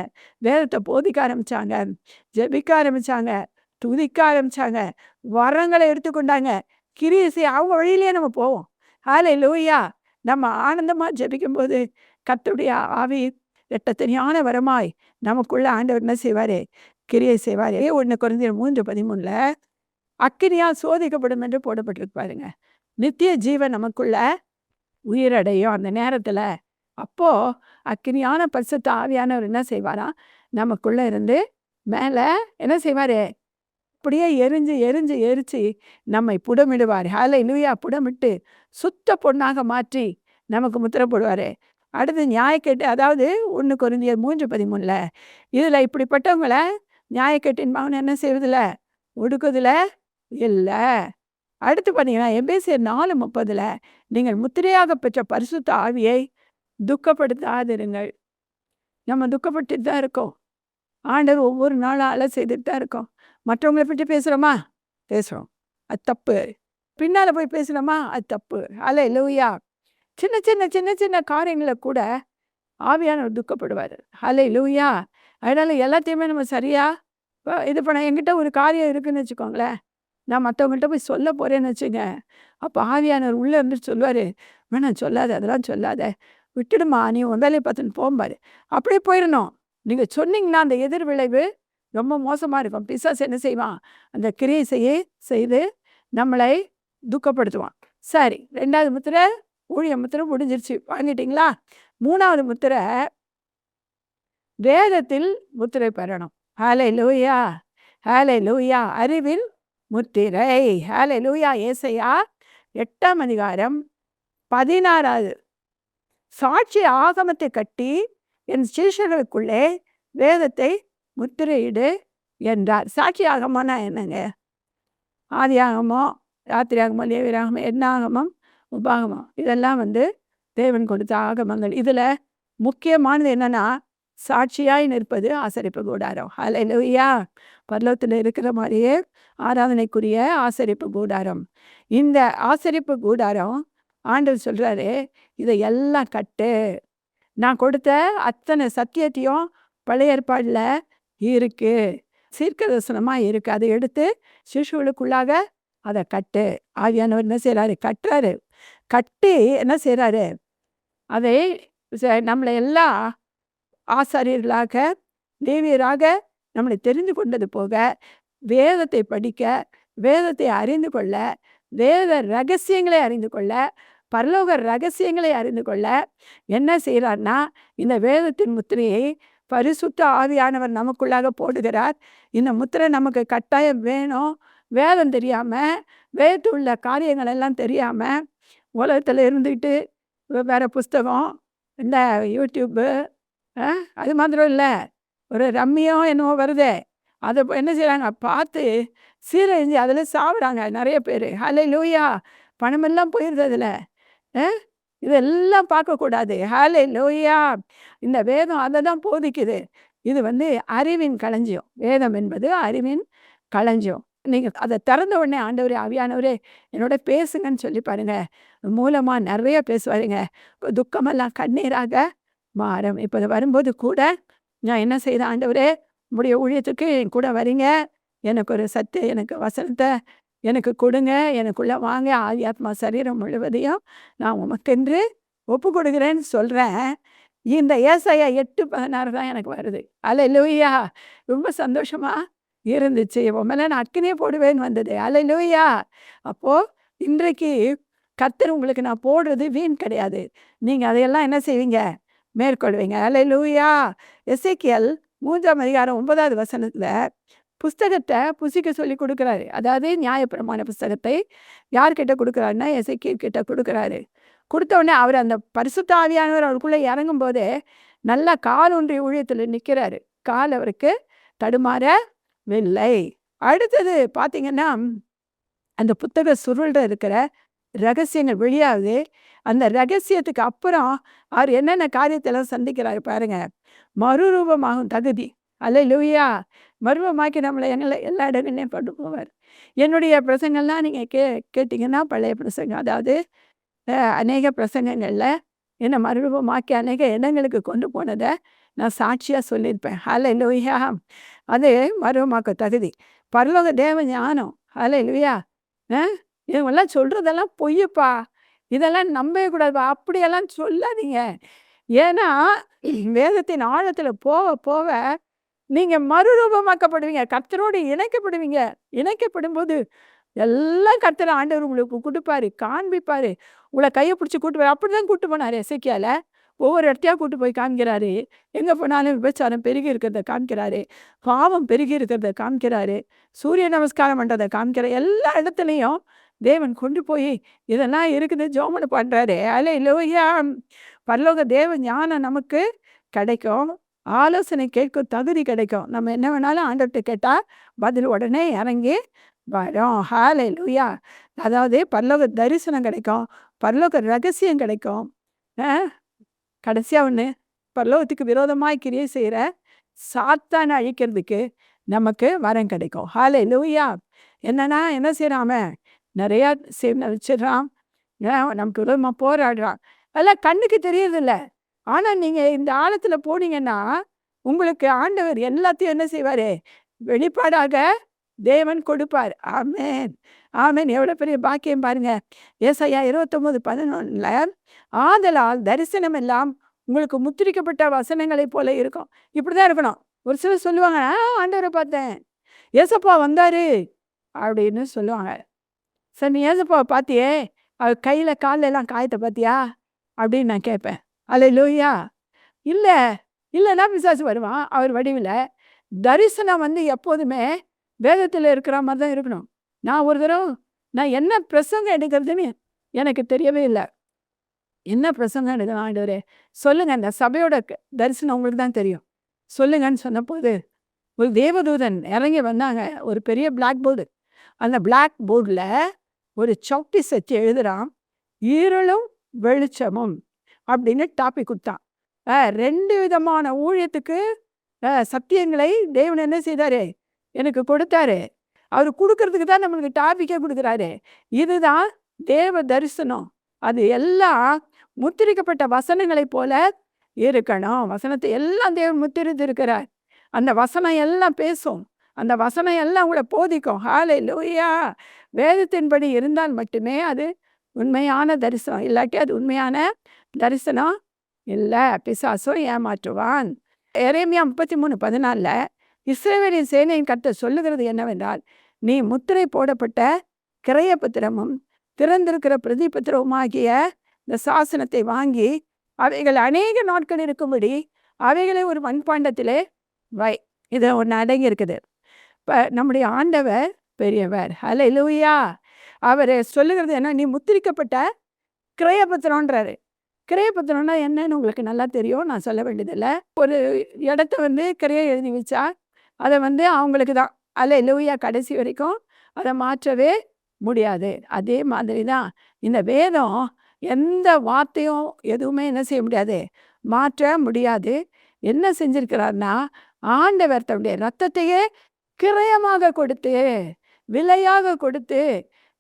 வேதத்தை போதிக்க ஆரம்பித்தாங்க, ஜெபிக்க ஆரம்பித்தாங்க, துதிக்க ஆரம்பித்தாங்க, வரங்களை எடுத்துக்கொண்டாங்க, கிரியை செய்ய அவங்க வழியிலேயே நம்ம போவோம். ஹalleluya. நம்ம ஆனந்தமாக ஜெபிக்கும்போது கர்த்தருடைய ஆவி இரட்டத்தனியான வரமாய் நமக்குள்ள ஆண்டவர் என்ன செய்வார்? கிரியை செய்வார். 1 கொரிந்தியர் 3:13 அக்கினியால் சோதிக்கப்படும் என்று போடப்பட்டிருக்கு பாருங்க. நித்திய ஜீவன் நமக்குள்ள உயிரடையும் அந்த நேரத்தில். அப்போ அக்கினியான பரிசுத்த ஆவியானவர் என்ன செய்வாராம்? நமக்குள்ள இருந்து மேலே என்ன செய்வார்? அப்படியே எரிச்சு நம்மை புடமிடுவார். ஹalleluya. புடமிட்டு சுத்த பொண்ணாக மாற்றி நமக்கு முத்திரை போடுவார். அடுத்து நியாயக்கேட்டு, அதாவது 1 கொரிந்தியர் 3:13 இதில் இப்படிப்பட்டவங்களை நியாயக்கேட்டின் மகன் என்ன செய்வதில்ல? ஒடுக்குதில்ல இல்லை. அடுத்து பார்த்தீங்கன்னா எபேசியர் 4:30 நீங்கள் முத்திரையாக பெற்ற பரிசுத்த ஆவியை துக்கப்படுத்தாதிருங்கள். நம்ம துக்கப்பட்டுட்டு தான் இருக்கோம். ஆண்டவர் ஒவ்வொரு நாளும் அலை செய்துட்டு தான் இருக்கோம். மற்றவங்களை பற்றி பேசுகிறோமா? பேசுகிறோம், அது தப்பு. பின்னால் போய் பேசுகிறோமா? அது தப்பு. ஹalleluya. சின்ன சின்ன சின்ன சின்ன காரியங்களை கூட ஆவியானவர் துக்கப்படுவார். ஹalleluya. அதனால் எல்லாத்தையுமே நம்ம சரியாக இது பண்ண. என்கிட்ட ஒரு காரியம் இருக்குதுன்னு வச்சுக்கோங்களேன், நான் மற்றவங்கள்ட்ட போய் சொல்ல போகிறேன்னு வச்சுங்க, அப்போ ஆவியானவர் உள்ளே இருந்துட்டு சொல்லுவார், வேணாம் சொல்லாத, அதெல்லாம் சொல்லாத, விட்டுடுமா, நீ உன் வேலையை பார்த்துன்னு போம்பாரு. அப்படியே போயிடணும். நீங்கள் சொன்னீங்கன்னா அந்த எதிர் விளைவு ரொம்ப மோசமாக இருக்கும். பிசாசு என்ன செய்வான்? அந்த கிரியை செய்து நம்மளை துக்கப்படுத்துவான். சரி, 2வது முத்திரை ஊழிய முத்திரை முடிஞ்சிருச்சு, வாங்கிட்டீங்களா? 3வது முத்திரை வேதத்தில் முத்திரை பெறணும். ஹalleluya, ஹalleluya. அறிவில் முத்திரை. ஹalleluya. ஏசாயா 8ஆம் அதிகாரம் 16வது சாட்சி ஆகமத்தை கட்டி என் சீஷர்களுக்குள்ளே வேதத்தை முத்திரையிடு என்றார். சாட்சி ஆகமம்னா என்னங்க? ஆதி ஆகமம், ராத்திரி ஆகமம், லேவியராகமம், எண்ணாகமம், உபாகமம், இதெல்லாம் தேவன் கொடுத்த ஆகமங்கள். இதில் முக்கியமானது என்னன்னா, சாட்சியாய் நிற்பது ஆசரிப்பு கூடாரம். ஹalleluya. பரலோகத்தில் இருக்கிற மாதிரியே ஆராதனைக்குரிய ஆசரிப்பு கூடாரம். இந்த ஆசரிப்பு கூடாரம் ஆண்டவர் சொல்கிறாரு, இதை எல்லாம் கட்டு. நான் கொடுத்த அத்தனை சத்தியத்தையும் பழைய ஏற்பாடில் இருக்கு, சீர்க்கதரிசனமாக இருக்குது, அதை எடுத்து சிசுகளுக்குள்ளாக அதை கட்டு. ஆவியானவர் என்ன செய்கிறாரு? கட்டுறாரு. கட்டி என்ன செய்கிறாரு? அதை நம்மளை எல்லாம் ஆசாரியர்களாக லேவியராக நம்மளை தெரிந்து கொண்டது போக வேதத்தை படிக்க, வேதத்தை அறிந்து கொள்ள, வேத ரகசியங்களை அறிந்து கொள்ள, பரலோக ரகசியங்களை அறிந்து கொள்ள என்ன செய்கிறார்னா, இந்த வேதத்தின் முத்திரையை பரிசுத்த ஆவியானவர் நமக்குள்ளாக போடுகிறார். இந்த முத்திரை நமக்கு கட்டாயம் வேணும். வேதம் தெரியாமல், வேதத்தில் உள்ள காரியங்கள் எல்லாம் தெரியாமல் உலகத்தில் இருந்துக்கிட்டு வேறு புஸ்தகம், இந்த யூடியூப்பு, அது மாத்திரம் இல்லை, ஒரு ரம்மியம் என்னவோ வருதே, அதை என்ன செய்கிறாங்க? பார்த்து சீரழிஞ்சு அதில் சாப்பிட்றாங்க நிறைய பேர். ஹalleluya. பணமெல்லாம் போயிடுது அதில். இதெல்லாம் பார்க்கக்கூடாது. ஹalleluya. இந்த வேதம் அதை தான் போதிக்குது. இது அறிவின் களஞ்சியம். வேதம் என்பது அறிவின் களஞ்சியம். நீங்கள் அதை திறந்த உடனே ஆண்டவரே, ஆவியானவரே என்னோட பேசுங்கன்னு சொல்லி பாருங்க, மூலமாக நிறைய பேசுவாருங்க. துக்கமெல்லாம் கண்ணீராக மாறும். இப்போ இது வரும்போது கூட நான் என்ன செய்தேன், ஆண்டவரே உம்முடைய ஊழியத்துக்கு என் கூட வரீங்க. எனக்கு ஒரு சத்து, எனக்கு வசனத்த எனக்கு கொடுங்க. எனக்குள்ள வாங்க. ஆவி, ஆத்மா, சரீரம் முழுவதையும் நான் உமக்கென்று ஒப்பு கொடுக்குறேன்னு சொல்றேன். இந்த ஏசாயா 8:16 தான் எனக்கு வருது. அல்லேலூயா! ரொம்ப சந்தோஷமா இருந்துச்சு. உன் மேல நான் அக்கினிய போடுவேன்னு வந்தது. அல்லேலூயா! அப்போ இன்றைக்கு கர்த்தர் உங்களுக்கு நான் போடுறது வீண் கிடையாது. நீங்க அதையெல்லாம் என்ன செய்வீங்க? மேற்கொள்வீங்க. அல்லேலூயா! எசேக்கியேல் 3ஆம் அதிகாரம் 9வது வசனத்துல புஸ்தகத்த புசிக்க சொல்லி குடுக்குறாரு. அதாவது நியாயப்பிரமாண புஸ்தகத்தை யார்கிட்ட குடுக்குறாருன்னா, எசேக்கியேல் கிட்ட குடுக்குறாரு. குடுத்த உடனே அவர் அந்த பரிசுத்த ஆவியானவர் அவருக்குள்ள இறங்கும்போதே, நல்லா கால் ஊன்றி ஊழியத்துல நிக்கிறாரு. கால் அவருக்கு தடுமாறவில்லை. அடுத்தது பார்த்தீங்கன்னா, அந்த புத்தக சுருள்ல இருக்கிற ரகசியங்கள் வெளியாகுது. அந்த ரகசியத்துக்கு அப்புறம் அவர் என்னென்ன காரியத்தெல்லாம் சந்திக்கிறாரு பாருங்க. மறுரூபமாகும் தகுதி. அல்லேலூயா! மறுரூபமாக்கி நம்மள எல்லா இடங்கள்லையும் கொண்டு போவார். என்னுடைய பிரசங்கம்லாம் நீங்க கேட்டீங்கன்னா, பழைய பிரசங்கம். அதாவது அநேக பிரசங்கங்கள்ல என்ன மறுரூபமாக்கி அநேக இடங்களுக்கு கொண்டு போனத நான் சாட்சியா சொல்லியிருப்பேன். அல்லேலூயா! அது மறுரூபமாக்க தகுதி. பரலோக தேவ ஞானம். அல்லேலூயா! இவங்கெல்லாம் சொல்றதெல்லாம் பொய்யுப்பா. இதெல்லாம் நம்பவே கூடாதுப்பா. அப்படியெல்லாம் சொல்லாதீங்க. ஏன்னா, வேதத்தின் ஆழத்துல போக போக நீங்க மறுரூபமாக்கப்படுவீங்க. கர்த்தரோடு இணைக்கப்படுவீங்க. இணைக்கப்படும்போது எல்லாம் கர்த்தர் ஆண்டவர் உங்களுக்கு குடுப்பாரு, காண்பிப்பாரு. உங்கள கைய பிடிச்சு கூட்டு போய் அப்படிதான் கூட்டு போனாரு எசேக்கியால. ஒவ்வொரு இடத்தையா கூட்டு போய் காமிக்கிறாரு. எங்க போனாலும் விபச்சாரம் பெருகி இருக்கிறத காமிக்கிறாரு. பாவம் பெருகி இருக்கிறத காமிக்கிறாரு. சூரிய நமஸ்காரம் பண்றத காமிக்கிறாரு. எல்லா இடத்துலயும் தேவன் கொண்டு போய் இதெல்லாம் இருக்குது ஜெபம் பண்றாரு. அல்லேலூயா! பரலோக தேவ ஞானம் நமக்கு கிடைக்கும். ஆலோசனை கேட்கும் தகுதி கிடைக்கும். நம்ம என்ன வேணாலும் ஆண்டவர்ட்ட கேட்டா பதில் உடனே இறங்கி வரும். ஹல்லேலூயா! அதாவது பரலோக தரிசனம் கிடைக்கும். பரலோக ரகசியம் கிடைக்கும். கடைசியா ஒண்ணு, பரலோகத்துக்கு விரோதமாய் கிரியை செய்யற சாத்தானை அழிக்கிறதுக்கு நமக்கு வரம் கிடைக்கும். ஹல்லேலூயா! என்னன்னா என்ன செய்றான் அவன்? நிறையா வச்சிடுறான். நமக்கு விரோதமா போராடுறான். அதெல்லாம் கண்ணுக்கு தெரியறதில்ல. ஆனா நீங்க இந்த ஆழத்துல போனீங்கன்னா, உங்களுக்கு ஆண்டவர் எல்லாத்தையும் என்ன செய்வாரு? வெளிப்பாடாக தேவன் கொடுப்பார். ஆமென். ஆமென். எவ்வளோ பெரிய பாக்கியம் பாருங்க. ஏசாயா 29:11 ஆதலால் தரிசனம் எல்லாம் உங்களுக்கு முத்திரிக்கப்பட்ட வசனங்களைப் போல இருக்கும். இப்படிதான் இருக்கணும். ஒரு சிலர் சொல்லுவாங்க, ஆண்டவரை பார்த்தேன். ஏசப்பா வந்தாரு அப்படின்னு சொல்லுவாங்க. சரி, நீ ஏசப்பாவை பார்த்தியே, அவர் கையில கால்ல எல்லாம் காயத்தை பார்த்தியா அப்படின்னு நான் கேட்பேன். அல்லேலூயா! இல்லைன்னா பிசாசு வருவான் அவர் வடிவில். தரிசனம் எப்போதுமே வேதத்தில் இருக்கிற மாதிரி தான் இருக்கணும். நான் ஒரு தடவை நான் என்ன பிரசங்கம் எடுக்கிறதுன்னு எனக்கு தெரியவே இல்லை. என்ன பிரசங்கம் எடுக்கலாம் ஆண்டவரே சொல்லுங்க, அந்த சபையோட தரிசனம் உங்களுக்கு தான் தெரியும் சொல்லுங்கன்னு சொன்னபோது ஒரு தேவதூதன் இறங்கி வந்தாங்க. ஒரு பெரிய பிளாக் போர்டு. அந்த பிளாக் போர்டில் ஒரு சவுட்டி செச்சு எழுதுறான், இருளும் வெளிச்சமும் அப்படின்னு டாபிக் கொடுத்தான். 2 விதமான ஊழியத்துக்கு சத்தியங்களை தேவன் என்ன செய்தாரு? எனக்கு கொடுத்தாரு. அவர் கொடுக்கறதுக்கு தான் நம்மளுக்கு டாபிக்கே கொடுக்குறாரு. இதுதான் தேவ தரிசனம். அது எல்லாம் முத்திரிக்கப்பட்ட வசனங்களை போல இருக்கணும். வசனத்தை எல்லாம் தேவன் முத்திரித்து இருக்கிறார். அந்த வசனம் எல்லாம் பேசும். அந்த வசனம் எல்லாம் உங்களை போதிக்கும். ஹல்லேலூயா! வேதத்தின்படி இருந்தால் மட்டுமே அது உண்மையான தரிசனம். இல்லாட்டி அது உண்மையான தரிசனம் இல்லை. பிசாசும் ஏமாற்றுவான். எரேமியா 33:14 இஸ்ரவேலின் சேனையின் கர்த்தர் சொல்லுகிறது என்னவென்றால், நீ முத்திரை போடப்பட்ட கிரயபத்திரமும் திறந்திருக்கிற பிரதிபத்திரமுமாகிய இந்த சாசனத்தை வாங்கி அவைகள் அநேக நாட்கள் இருக்கும்படி அவைகளை ஒரு மண்பாண்டத்திலே வை. இதை ஒன்று அடங்கி இருக்குது. இப்போ நம்முடைய ஆண்டவர் பெரியவர். ஹல்லேலூயா! அவர் சொல்லுகிறது என்ன? நீ முத்திரிக்கப்பட்ட கிரயபத்திரம்ன்றாரு. கிரயபத்திரம்னா என்னன்னு உங்களுக்கு நல்லா தெரியும். நான் சொல்ல வேண்டியதில்லை. ஒரு இடத்த கிரையை எழுதி வச்சா அதை அவங்களுக்கு தான். அல்லேலூயா! கடைசி வரைக்கும் அதை மாற்றவே முடியாது. அதே மாதிரி தான் இந்த வேதம். எந்த வார்த்தையும் எதுவுமே என்ன செய்ய முடியாது? மாற்ற முடியாது. என்ன செஞ்சிருக்கிறார்னா, ஆண்டவர் தன்னுடைய ரத்தத்தையே கிரயமாக கொடுத்து, விலையாக கொடுத்து,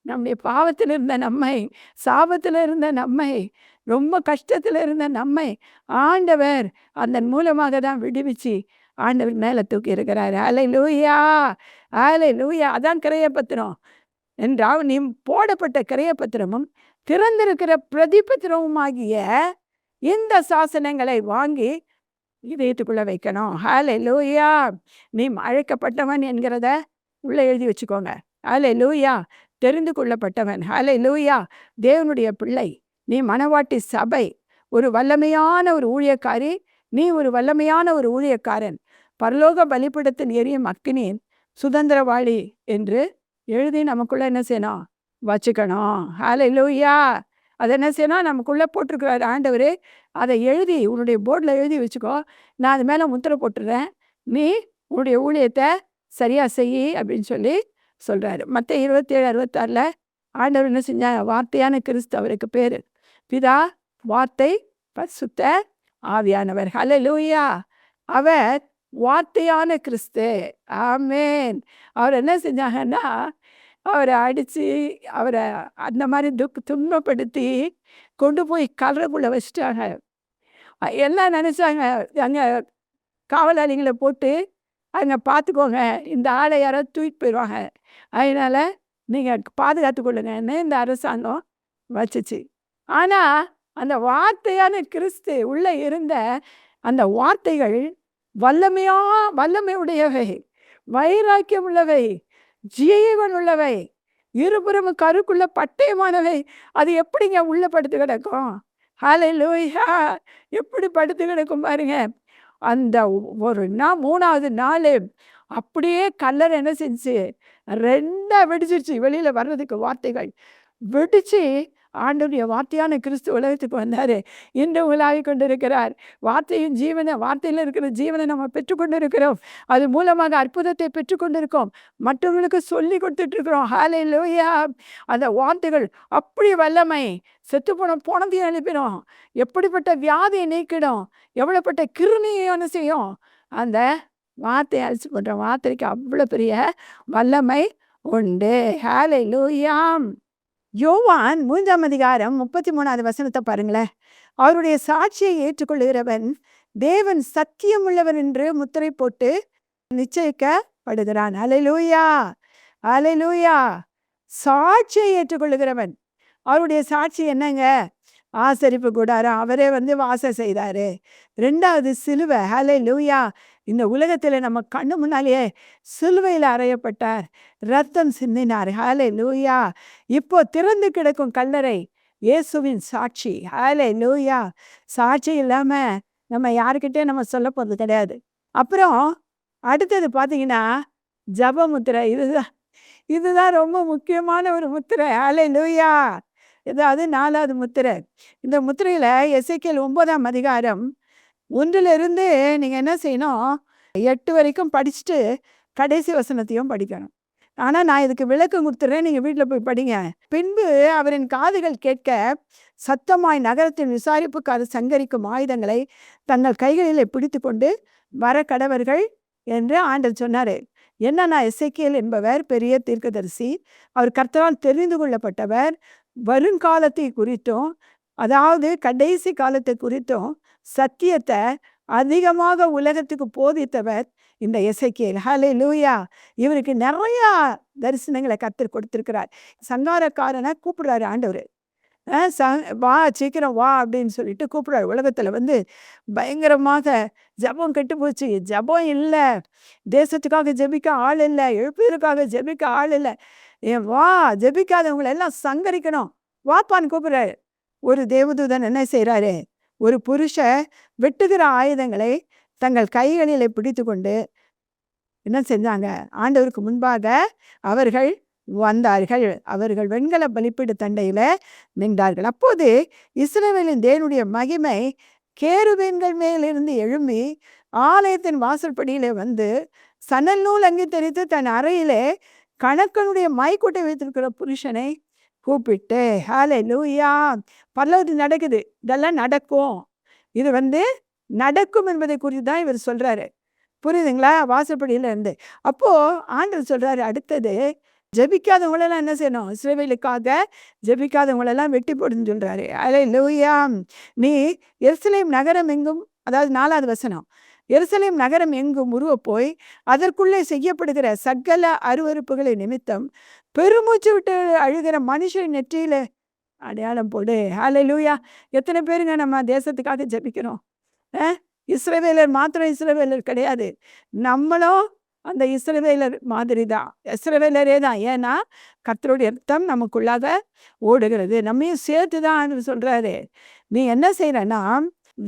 நம்முடைய பாவத்தில் இருந்த நம்மை, சாபத்தில் இருந்த நம்மை, ரொம்ப கஷ்டத்தில் இருந்த நம்மை ஆண்டவர் அதன் மூலமாக தான் விடுவிச்சு ஆண்டவர் மேலே தூக்கி இருக்கிறாரு. அல்லேலூயா, அல்லேலூயா. அதான் கிரயப்பத்திரம் என்றால், நீ போடப்பட்ட கிரயப்பத்திரமும் திறந்திருக்கிற பிரதிபத்திரமுமாகிய இந்த சாசனங்களை வாங்கி இதயத்துக்குள்ள வைக்கணும். ஹல்லேலூயா. நீ அழைக்கப்பட்டவன் என்கிறத உள்ள எழுதி வச்சுக்கோங்க. ஹல்லேலூயா. தெரிந்து கொள்ளப்பட்டவன். ஹல்லேலூயா. தேவனுடைய பிள்ளை. நீ மணவாட்டி சபை. ஒரு வல்லமையான ஒரு ஊழியக்காரி. நீ ஒரு வல்லமையான ஒரு ஊழியக்காரன். பரலோக பலிபீடத்தில் எரியும் அக்கினியின் சுதந்திரவாளி என்று எழுதி நமக்குள்ள என்ன செய்யணும்? வச்சுக்கணும். ஹல்லேலூயா. அதை என்ன செய்யணும்? நமக்குள்ளே போட்டிருக்கிறார் ஆண்டவர். அதை எழுதி உன்னுடைய போர்டில் எழுதி வச்சுக்கோ. நான் அது மேலே முத்திரை போட்டுடுறேன். நீ உன்னுடைய ஊழியத்தை சரியாக செய் அப்படின்னு சொல்லி சொல்கிறாரு. மற்ற 27:66 ஆண்டவர் என்ன செஞ்சாங்க? வார்த்தையான கிறிஸ்து அவருக்கு பேர். பிதா, வார்த்தை, பரிசுத்த ஆவியானவர். ஹல்லேலூயா. அவர் வார்த்தையான கிறிஸ்து. ஆமேன். அவர் என்ன செஞ்சாங்கன்னா, அவரை அடித்து அவரை அந்த மாதிரி துன்பப்படுத்தி கொண்டு போய் கல்லறைக்குள்ளே வச்சுட்டாங்க. எல்லாம் நினச்சாங்க, அங்கே காவலாளிகளை போட்டு அங்கே பார்த்துக்கோங்க, இந்த ஆளை யாராவது தூக்கிட்டு போயிடுவாங்க, அதனால் நீங்கள் பாதுகாத்து கொள்ளுங்கன்னு இந்த அரசாங்கம் வச்சுச்சு. ஆனால் அந்த வார்த்தையான கிறிஸ்து உள்ளே இருந்த அந்த வார்த்தைகள் வல்லமையுடையவை, வைராக்கியம் உள்ளவை, ஜீவன் உள்ளவை, இருபுறமும் கருக்குள்ள பட்டயமானவை. அது எப்படிங்க உள்ள படுத்து கிடக்கும்? ஹல்லேலூயா. எப்படி படுத்து கிடக்கும் பாருங்க. அந்த ஒரு நாள் 3வது நாள் அப்படியே கல்லறை என்ன செஞ்சு 2 வெடிச்சிருச்சு. வெளியில் வர்றதுக்கு வார்த்தைகள் வெடிச்சு ஆண்டவருடைய வார்த்தையான கிறிஸ்து உலகத்துக்கு வந்தார். இன்று உலாவிக் கொண்டிருக்கிறார். வார்த்தையின் ஜீவனை, வார்த்தையில் இருக்கிற ஜீவனை நம்ம பெற்றுக்கொண்டு இருக்கிறோம். அது மூலமாக அற்புதத்தை பெற்றுக்கொண்டிருக்கோம். மற்றவர்களுக்கு சொல்லி கொடுத்துட்ருக்கிறோம். ஹல்லேலூயா. அந்த வார்த்தைகள் அப்படி வல்லமை. செத்து போனதையும் எழுப்பிடும். எப்படிப்பட்ட வியாதியை நீக்கிடும். எவ்வளோப்பட்ட கிருமியை என்ன செய்யும்? அந்த வார்த்தையை அழிச்சு போன்ற வார்த்தைக்கு அவ்வளோ பெரிய வல்லமை உண்டு. ஹல்லேலூயா. யோவான் 3:33 வசனத்தை பாருங்களேன். அவருடைய சாட்சியை ஏற்றுக்கொள்கிறவன் தேவன் சத்தியம் உள்ளவர் என்று முத்திரை போட்டு நிச்சயிக்கப்படுகிறான். அல்லேலூயா, அல்லேலூயா. சாட்சியை ஏற்றுக்கொள்கிறவன். அவருடைய சாட்சி என்னங்க? ஆசரிப்பு கூடாரம் அவரே வாசம் செய்தாரு. 2வது சிலுவை. அல்லேலூயா. இந்த உலகத்தில் நம்ம கண்ணு முன்னாலேயே சிலுவையில் அறையப்பட்டார், ரத்தம் சிந்தினார். ஹல்லேலூயா. இப்போ திறந்து கிடக்கும் கல்லறை இயேசுவின் சாட்சி. ஹல்லேலூயா. சாட்சி இல்லாமல் நம்ம யாருக்கிட்டே நம்ம சொல்ல போகிறது கிடையாது. அப்புறம் அடுத்தது பார்த்தீங்கன்னா ஜப முத்திரை. இதுதான் ரொம்ப முக்கியமான ஒரு முத்திரை. ஹல்லேலூயா. இதாவது 4வது முத்திரை. இந்த முத்திரையில் எசேக்கியேல் 9ஆம் அதிகாரம் 1லிருந்து நீங்கள் என்ன செய்யணும்? 8 வரைக்கும் படிச்சுட்டு கடைசி வசனத்தையும் படிக்கணும். ஆனால் நான் இதுக்கு விளக்கு கொடுத்துட்றேன், நீங்கள் வீட்டில் போய் படிங்க. பின்பு அவரின் காதுகள் கேட்க சத்தமாய் நகரத்தின் விசாரிப்புக்காரர் சங்கரிக்கும் ஆயுதங்களை தங்கள் கைகளில் பிடித்து கொண்டு வர கடவர்கள் என்று ஆண்டவர் சொன்னார். என்னன்னா, எசேக்கியேல் என்பவர் பெரிய தீர்க்கதரிசி. அவர் கர்த்தரால் தெரிந்து கொள்ளப்பட்டவர். வருங்காலத்தை குறித்தும், அதாவது கடைசி காலத்தை குறித்தும் சத்தியத்தை அதிகமாக உலகத்துக்கு போதித்தவர் இந்த எசேக்கியேல். ஹல்லேலூயா. இவருக்கு நிறையா தரிசனங்களை கர்த்தர் கொடுத்திருக்கிறார். சங்காரக்காரனை கூப்பிடுறாரு ஆண்டவர். வா, சீக்கிரம் வா அப்படின்னு சொல்லிட்டு கூப்பிடுறாரு. உலகத்தில் பயங்கரமாக ஜபம் கெட்டு போச்சு. ஜபம் இல்லை, தேசத்துக்காக ஜெபிக்க ஆள் இல்லை, எழுப்புதலுக்காக ஜெபிக்க ஆள் இல்லை. வா, ஜெபிக்காதவங்களை எல்லாம் சங்கரிக்கணும், வாப்பான்னு கூப்பிடுறாரு. ஒரு தேவதூதன் என்ன செய்கிறாரு? ஒரு புருஷன் வெட்டுகிற ஆயுதங்களை தங்கள் கைகளில் பிடித்து கொண்டு என்ன செஞ்சாங்க? ஆண்டவருக்கு முன்பாக அவர்கள் வந்தார்கள். அவர்கள் வெண்கல பலிப்பீடு தண்டையில் நின்றார்கள். அப்போது இஸ்ரவேலின் தேவனுடைய மகிமை கேருபீன்கள் மேலிருந்து எழும்பி ஆலயத்தின் வாசற்படியிலே சணல் நூல் அங்கி தெரித்து தன் அறையிலே கணக்கனுடைய மைக்கூட்டை வைத்திருக்கிற புருஷனை கூப்பிட்டு, ஹல்லேலூயா. பரலோகத்தில் நடக்குது, இதெல்லாம் நடக்கும். இது நடக்கும் என்பதை குறித்து தான் இவர் சொல்கிறாரு. புரியுதுங்களா? வாசப்படியில் இருந்து. அப்போது ஆண்டவர் சொல்கிறாரு, அடுத்தது ஜெபிக்காதவங்களெல்லாம் என்ன செய்யணும்? இஸ்ரவேலுக்காக ஜெபிக்காதவங்களெல்லாம் வெட்டி போடுன்னு சொல்றாரு. அல்லேலூயா! நீ எருசலேம் நகரம் எங்கும், அதாவது 4வது வசனம். எருசலேம் நகரம் எங்கும் போய் அதற்குள்ளே செய்யப்படுகிற சகல அருவருப்புகளை நிமித்தம் பெருமூச்சு விட்டு அழுகிற மனுஷன் நெற்றியில அடையாளம் போடு. அல்லேலூயா! எத்தனை பேருங்க நம்ம தேசத்துக்காக ஜெபிக்கிறோம்? இஸ்ரவேலர் மாத்திரம் இஸ்ரவேலர் கிடையாது. நம்மளும் அந்த இஸ்ரவேலர் மாதிரி தான். இஸ்ரவேலரே தான். ஏன்னா கர்த்தருடைய ரத்தம் நமக்குள்ளாக ஓடுகிறது. நம்மையும் சேர்த்து தான் சொல்றாரு. நீ என்ன செய்யறன்னா,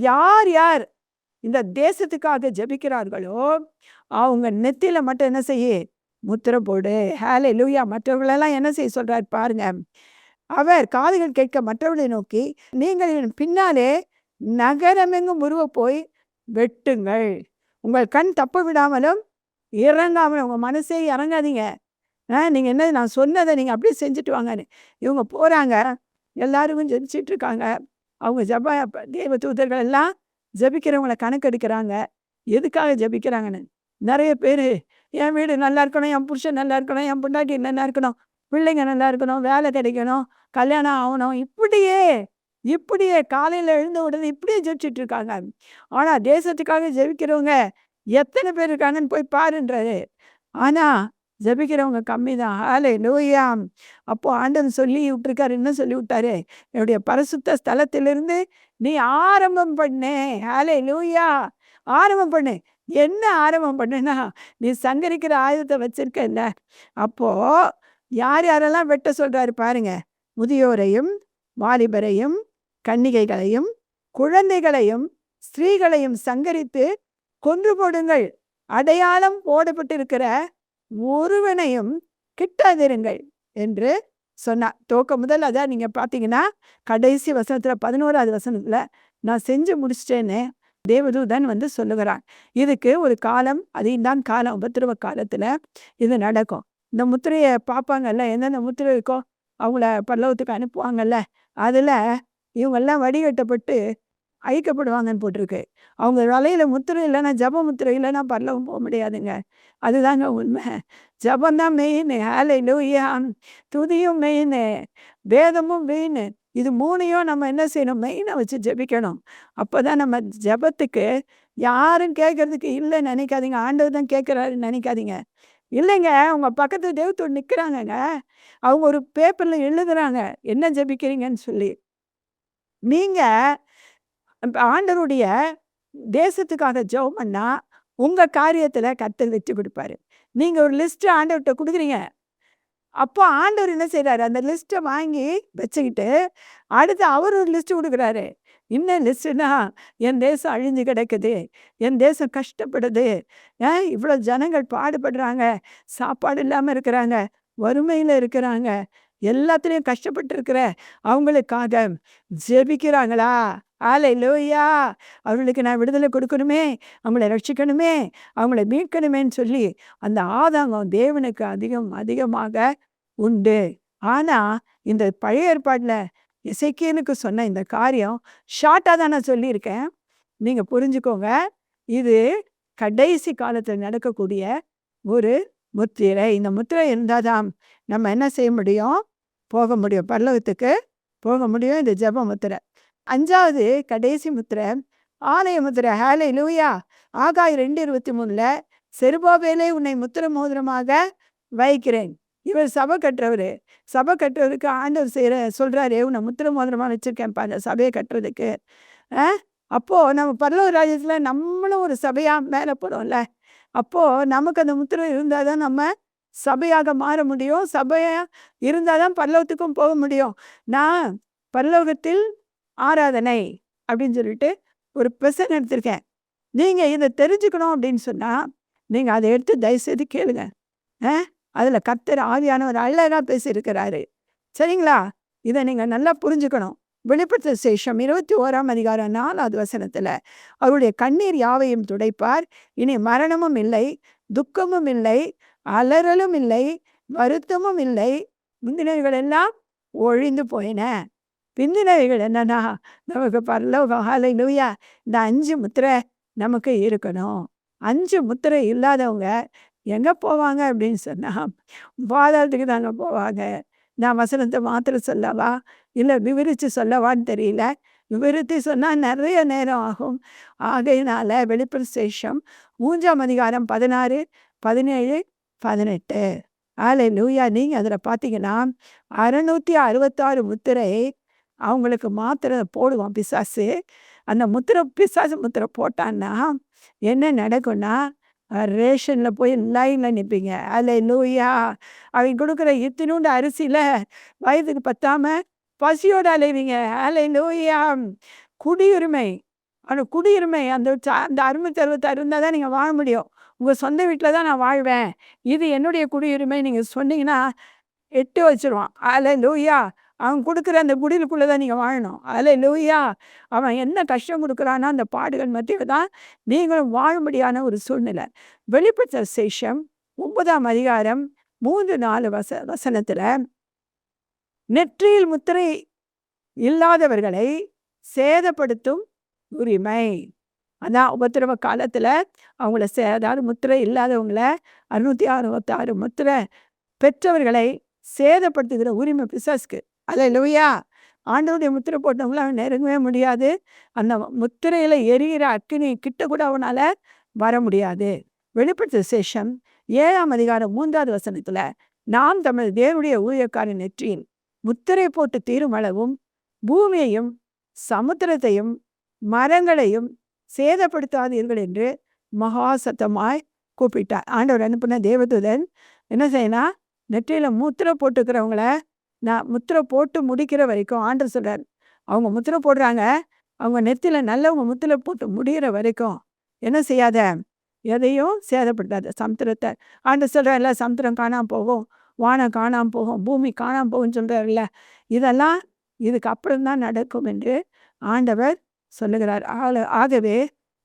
யார் யார் இந்த தேசத்துக்காக ஜெபிக்கிறார்களோ அவங்க நெத்தியில மட்டும் என்ன செய்ய? முத்திரை போடு. ஹல்லேலூயா! மற்றவர்களெல்லாம் என்ன செய்ய சொல்றாரு பாருங்க. அவர் காதுகள் கேட்க மற்றவர்களை நோக்கி, நீங்கள் என் பின்னாலே நகரமெங்கும் போய் வெட்டுங்கள். உங்கள் கண் தப்ப விடாமலும் இறங்காமலும். உங்கள் மனசே இறங்காதீங்க. நீங்கள் என்ன நான் சொன்னதை நீங்கள் அப்படியே செஞ்சுட்டு வாங்கன்னு. இவங்க போகிறாங்க, எல்லாருக்கும் ஜெபிச்சிட்டு இருக்காங்க. அவங்க தேவ தூதர்கள் எல்லாம் ஜெபிக்கிறவங்கள கணக்கெடுக்கிறாங்க. எதுக்காக ஜெபிக்கிறாங்கன்னு. நிறைய பேர் என் வீடு நல்லா இருக்கணும், என் புருஷன் நல்லா இருக்கணும், என் பொண்டாட்டி நல்லா இருக்கணும், பிள்ளைங்க நல்லா இருக்கணும், வேலை கிடைக்கணும், கல்யாணம் ஆகணும், இப்படியே காலையில் எழுந்த உடனே இப்படியே ஜெபிச்சிட்டு இருக்காங்க. ஆனால் தேசத்துக்காக ஜெபிக்கிறவங்க எத்தனை பேர் இருக்காங்கன்னு போய் பாருன்றாரு. ஆனால் ஜெபிக்கிறவங்க கம்மி தான். ஹல்லேலூயா! அப்போ ஆண்டவன் சொல்லி விட்டுருக்காரு. என்ன சொல்லி விட்டாரு? என்னுடைய பரிசுத்த ஸ்தலத்திலிருந்து நீ ஆரம்பம் பண்ணு. ஹல்லேலூயா! ஆரம்பம் பண்ணு. என்ன ஆரம்பம் பண்ணுன்னா, நீ சங்கரிக்கிற ஆயுதத்தை வச்சிருக்கல்ல. அப்போ யார் யாரெல்லாம் வெட்ட சொல்றாரு பாருங்க. முதியோரையும் வாலிபரையும் கன்னிகைகளையும் குழந்தைகளையும் ஸ்திரீகளையும் சங்கரித்து கொன்று போடுங்கள். அடையாளம் போடப்பட்டிருக்கிற ஒருவனையும் கிட்டாதிருங்கள் என்று சொன்னார். துவக்கம் முதல் அதான் நீங்கள் பார்த்தீங்கன்னா கடைசி வசனத்தில் 11வது வசனத்தில் நான் செஞ்சு முடிச்சிட்டேன்னு தேவதூதன் சொல்லுகிறான். இதுக்கு ஒரு காலம், அதையும் தான் காலம். உபத்திரவ காலத்தில் இது நடக்கும். இந்த முத்திரையை பார்ப்பாங்கல்ல, எந்தெந்த முத்திரை இருக்கோ அவங்கள பல்லவத்துக்கு அனுப்புவாங்கல்ல. அதில் இவங்கெல்லாம் வடிகட்டப்பட்டு அழிக்கப்படுவாங்கன்னு போட்டிருக்கு. அவங்க வலையில் முத்திரை இல்லைன்னா, ஜப முத்திரை இல்லைன்னா பரலோகம் போக முடியாதுங்க. அதுதாங்க உண்மை. ஜபந்தான் மெயின். ஹல்லேலூயா! துதியும் மெயின், வேதமும் மெயின். இது 3ஐயும் நம்ம என்ன செய்யணும்? மெயினாக வச்சு ஜெபிக்கணும். அப்போ தான் நம்ம ஜபத்துக்கு யாரும் கேட்கறதுக்கு இல்லைன்னு நினைக்காதீங்க. ஆண்டவர் தான் கேட்குறாருன்னு நினைக்காதீங்க. இல்லைங்க, உங்கள் பக்கத்து தேவத்தோடு நிற்கிறாங்கங்க. அவங்க ஒரு பேப்பரில் எழுதுறாங்க என்ன ஜெபிக்கிறீங்கன்னு சொல்லி. நீங்கள் ஆண்டவருடைய தேசத்துக்காக ஜெபம் பண்ணா உங்கள் காரியத்தில் கர்த்தர் வெற்றி கொடுப்பாரு. நீங்கள் ஒரு லிஸ்ட்டு ஆண்டவர்கிட்ட கொடுக்குறீங்க. அப்போ ஆண்டவர் என்ன செய்கிறாரு? அந்த லிஸ்ட்டை வாங்கி வச்சுக்கிட்டு அடுத்து அவர் ஒரு லிஸ்ட்டு கொடுக்குறாரு. என்ன லிஸ்ட்டுனா, என் தேசம் அழிஞ்சு கிடக்குது, என் தேசம் கஷ்டப்படுது, இவ்வளோ ஜனங்கள் பாடுபடுறாங்க, சாப்பாடு இல்லாமல் இருக்கிறாங்க, வறுமையில் இருக்கிறாங்க, எல்லாத்துலேயும் கஷ்டப்பட்டு இருக்கிற அவங்களுக்காக ஜெபிக்கிறாங்களா? ஹல்லேலூயா! அவர்களுக்கு நான் விடுதலை கொடுக்கணுமே, அவங்கள ரட்சிக்கணுமே, அவங்கள மீட்கணுமேன்னு சொல்லி அந்த ஆதங்கம் தேவனுக்கு அதிகமாக உண்டு. ஆனால் இந்த பழைய ஏற்பாட்டில் எசேக்கியேலுக்கு சொன்ன இந்த காரியம் ஷார்ட்டாக தான் நான் சொல்லியிருக்கேன். நீங்கள் புரிஞ்சுக்கோங்க. இது கடைசி காலத்தில் நடக்கக்கூடிய ஒரு முத்திரை. இந்த முத்திரை இருந்தால் தான் நம்ம என்ன செய்ய முடியும்? போக முடியும், பரலோகத்துக்கு போக முடியும். இந்த ஜெப முத்திரை. 5வது கடைசி முத்திரை ஆலய முத்திரை. ஹல்லேலூயா! ஆகாய் 2:23 செருபாபேலே உன்னை முத்திரை மோதிரமாக வைக்கிறேன். இவர் சபை கட்டுறவர். சபை கட்டுறவருக்கு ஆண்டவர் சொல்கிறாரு, உன்னை முத்திரை மோதிரமாக வச்சுருக்கேன்ப்பா அந்த சபையை கட்டுறதுக்கு. அப்போது நம்ம பரலோக ராஜ்யத்தில் நம்மளும் ஒரு சபையாக மேலே போகிறோம்ல. அப்போது நமக்கு அந்த முத்திரை இருந்தால் தான் நம்ம சபையாக மாற முடியும். சபையாக இருந்தால் தான் பரலோகத்துக்கும் போக முடியும். நான் பரலோகத்தில் ஆராதனை அப்படின்னு சொல்லிட்டு ஒரு பெசன் எடுத்திருக்கேன். நீங்கள் இதை தெரிஞ்சுக்கணும் அப்படின்னு சொன்னால் நீங்கள் அதை எடுத்து தயவுசெய்து கேளுங்க. அதில் கர்த்தர் ஆவியானவர் அழகாக பேசியிருக்கிறாரு. சரிங்களா? இதை நீங்கள் நல்லா புரிஞ்சுக்கணும். வெளிப்படுத்த சேஷம் 21 4வது வசனத்தில் அவருடைய கண்ணீர் யாவையும் துடைப்பார், இனி மரணமும் இல்லை, துக்கமும் இல்லை, அலறலும் இல்லை, வருத்தமும் இல்லை, முந்தினவைகள் எல்லாம் ஒழிந்து போயின. பிந்தினவைகள் என்னன்னா நமக்கு பரலோகம். ஹல்லேலூயா! இந்த 5 முத்திரை நமக்கு இருக்கணும். 5 முத்திரை இல்லாதவங்க எங்கே போவாங்க அப்படின்னு சொன்னால் பாதாளத்துக்கு தாங்க போவாங்க. நான் வசனத்தை மாத்திரம் சொல்லவா இல்லை விவரித்து சொல்லவான்னு தெரியல. விவரித்து சொன்னால் நிறைய நேரம் ஆகும். ஆகையினால வெளிப்படுத்த விசேஷம் 3 16, 17, 18. அல்லேலூயா. நீங்கள் அதில் பார்த்தீங்கன்னா 666 முத்திரை அவங்களுக்கு மாத்திரை போடுவான் பிசாசு. அந்த பிசாசு முத்திரை போட்டான்னா என்ன நடக்கும்னா, ரேஷனில் போய் லைனில் நிற்பீங்க. அல்லேலூயா. அவங்க கொடுக்குற இத்தினூண்டு அரிசியில் வயதுக்கு பத்தாமல் பசியோடு அலைவீங்க. அல்லேலூயா. குடியுரிமை, அந்த குடியுரிமை அந்த அந்த 666 இருந்தால் தான் நீங்கள் வாழ முடியும். உங்கள் சொந்த வீட்டில் தான் நான் வாழ்வேன், இது என்னுடைய குடியுரிமை நீங்கள் சொன்னீங்கன்னா எட்டு வச்சுருவான். அல்லேலூயா. அவன் கொடுக்குற அந்த குடிலுக்குள்ளே தான் நீங்கள் வாழணும். அல்லேலூயா. அவன் என்ன கஷ்டம் கொடுக்குறான்னா அந்த பாடுகள் மத்தியில் தான் நீங்களும் வாழும்படியான ஒரு சூழ்நிலை. வெளிப்படுத்த விசேஷம் 9 3-4 வசனத்தில் நெற்றியில் முத்திரை இல்லாதவர்களை சேதப்படுத்தும் உரிமை. அதான் உபத்திரவ காலத்தில் அவங்கள அதாவது முத்திரை இல்லாதவங்கள 666 முத்திரை பெற்றவர்களை சேதப்படுத்துகிற உரிமை பிசாசுக்கு. அல்லேலூயா. ஆண்டவருடைய முத்திரை போட்டவங்கள அவன் நெருங்கவே முடியாது. அந்த முத்திரையில் எரிகிற அக்கினி கிட்ட கூட அவனால் வர முடியாது. வெளிப்படுத்த விசேஷம் 7 வசனத்தில் நாம் தமிழ் தேவனுடைய ஊழியக்காரன் நெற்றியின் முத்திரை போட்டு தீரும் அளவும் பூமியையும் சமுத்திரத்தையும் மரங்களையும் சேதப்படுத்தாதீர்கள் என்று மகா சத்தமாய் கூப்பிட்டார். ஆண்டவர் அனுப்பின தேவதூதன் என்ன செய்யணும், நெற்றியில் முத்திரை போட்டுக்கிறவங்கள நான் முத்திரை போட்டு முடிக்கிற வரைக்கும் ஆண்டவர் சொல்கிறார், அவங்க முத்திரை போடுறாங்க, அவங்க நெத்தியில் நல்லவங்க முத்திரை போட்டு முடிகிற வரைக்கும் என்ன செய்யாத, எதையும் சேதப்படுத்தாத. சமுத்திரத்தை ஆண்டவர் சொல்கிறார்ல, சமுத்திரம் காணாமல் போகும், வானம் காணாமல் போகும், பூமி காணாமல் போகும்னு சொல்கிறார்ல, இதெல்லாம் இதுக்கு அப்புறம் தான் நடக்கும் என்று ஆண்டவர் சொல்லுகிறார். ஆகவே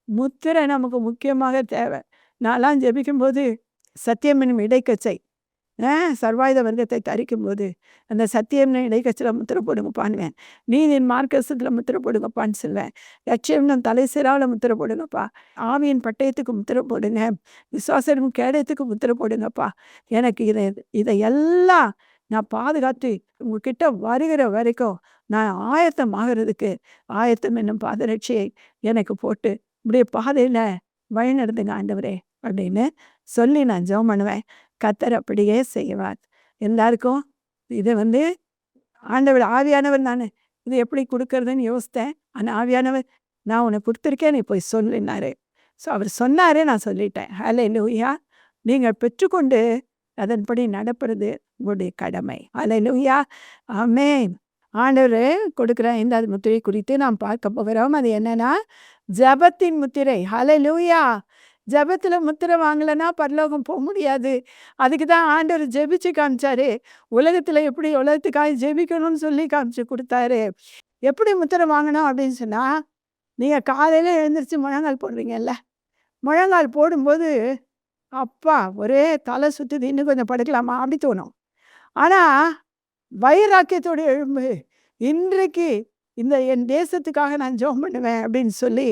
முத்திரை நமக்கு முக்கியமாக தேவை. நான்லாம் ஜெபிக்கும்போது சத்தியம் என்னும் இடைக்கச்சை சர்வாயுத வர்க்கத்தை தரிக்கும்போது அந்த சத்தியம் இடைக்கச்சில் முத்திரை போடுங்கப்பான்னுவேன். நீதியின் மார்க்கத்தில் முத்திரை போடுங்கப்பான்னு சொல்வேன். லட்சியம் தலை சிறாவில் முத்திரை போடுங்கப்பா. ஆவியின் பட்டயத்துக்கு முத்திரை போடுங்க. விசுவாசனும் கேடயத்துக்கு முத்திரை போடுங்கப்பா. எனக்கு இதையெல்லாம் நான் பாதுகாத்து உங்ககிட்ட வருகிற வரைக்கும் நான் ஆயத்தம் ஆகிறதுக்கு ஆயத்தம் என்னும் பாதரட்சியை எனக்கு போட்டு இப்படியே பாதையில் வழி நடந்துங்க ஆண்டவரே அப்படின்னு சொல்லி நான் ஜெபம் பண்ணுவேன். கர்த்தர் அப்படியே செய்வார். எல்லாருக்கும் இதை ஆண்டவர் ஆவியானவர் நான் இது எப்படி கொடுக்கறதுன்னு யோசித்தேன். ஆனால் ஆவியானவர் நான் உனக்கு கொடுத்துருக்கேன், நீ போய் சொல்லினாரு. ஸோ அவர் சொன்னாரே, நான் சொல்லிட்டேன். அல்லேலூயா. நீங்கள் பெற்றுக்கொண்டு அதன்படி நடப்புறது உங்களுடைய கடமை. அல்லேலூயா. ஆமென். ஆண்டவர் கொடுக்குற இந்த முத்திரை குறித்து நாம் பார்க்க போகிறோம். அது என்னன்னா ஜபத்தின் முத்திரை. அல்லேலூயா. ஜபத்தில் முத்திரை வாங்கலைன்னா பரலோகம் போக முடியாது. அதுக்கு தான் ஆண்டவர் ஜெபிச்சு காமிச்சாரு. உலகத்தில் எப்படி உலகத்துக்காக ஜெபிக்கணும்னு சொல்லி காமிச்சு கொடுத்தாரு. எப்படி முத்திரை வாங்கணும் அப்படின்னு சொன்னால், நீங்கள் காலையில் எழுந்திரிச்சு முழங்கால் போடுறீங்கல்ல, முழங்கால் போடும்போது அப்பா ஒரே தலை சுற்றுது, இன்னும் கொஞ்சம் படுக்கலாமா அப்படி தோணும். ஆனால் வைராக்கியத்தோடு எழும்பு, இன்றைக்கு என் தேசத்துக்காக நான் ஜெபம் பண்ணுவேன் அப்படின்னு சொல்லி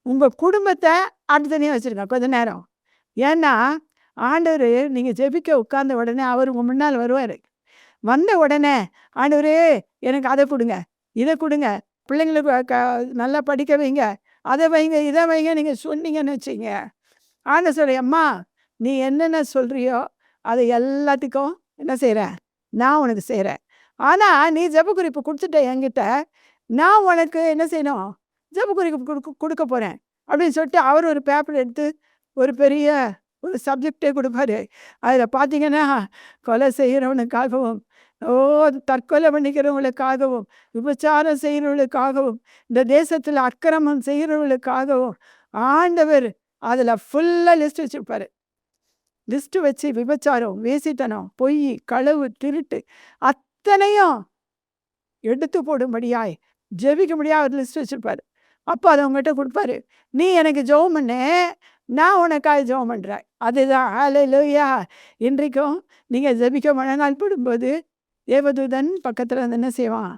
உங்கள் குடும்பத்தை அடுத்தனையாக வச்சுருங்க கொஞ்ச நேரம். ஏன்னா ஆண்டவர் நீங்கள் ஜெபிக்க உட்கார்ந்த உடனே அவர் உங்கள் முன்னால் வருவார். வந்த உடனே ஆண்டவரே எனக்கு அதை கொடுங்க, இதை கொடுங்க, பிள்ளைங்களுக்கு நல்லா படிக்க வைங்க, அதை வைங்க, இதை வைங்க நீங்கள் சொன்னீங்கன்னு வச்சுங்க. ஆண்டவர் சொல்ல, அம்மா நீ என்னென்ன சொல்கிறியோ அதை எல்லாத்துக்கும் என்ன செய்கிறேன், நான் உனக்கு செய்கிறேன். ஆனால் நீ ஜெப குறிப்பு கொடுத்துட்ட என்கிட்ட, நான் உனக்கு என்ன செய்யணும், ஜெப குறிப்பு கொடுக்க போகிறேன் அப்படின்னு சொல்லிட்டு அவர் ஒரு பேப்பர் எடுத்து ஒரு பெரிய ஒரு சப்ஜெக்டே கொடுப்பாரு. அதில் பார்த்தீங்கன்னா கொலை செய்கிறவனுக்காகவும், தற்கொலை பண்ணிக்கிறவங்களுக்காகவும், விபச்சாரம் செய்கிறவங்களுக்காகவும், இந்த தேசத்தில் அக்கிரமம் செய்கிறவங்களுக்காகவும் ஆண்டவர் அதில் ஃபுல்லாக லிஸ்ட் வச்சுருப்பார். லிஸ்ட்டு வச்சு விபச்சாரம், வேசித்தனம், பொய், களவு, திருட்டு அத்தனையும் எடுத்து போடும்படியாய் ஜெபிக்க முடியாது ஒரு லிஸ்ட் வச்சுருப்பார். அப்போ அதை உங்கள்கிட்ட கொடுப்பாரு. நீ எனக்கு ஜெபம் பண்ணு, நான் உனக்காக ஜெபம் பண்ணுறேன். அதுதான் அல்லேலூயா. இன்றைக்கும் நீங்கள் ஜெபிக்க முழங்கால் போடும்போது தேவதூதன் பக்கத்தில் என்ன செய்வான்,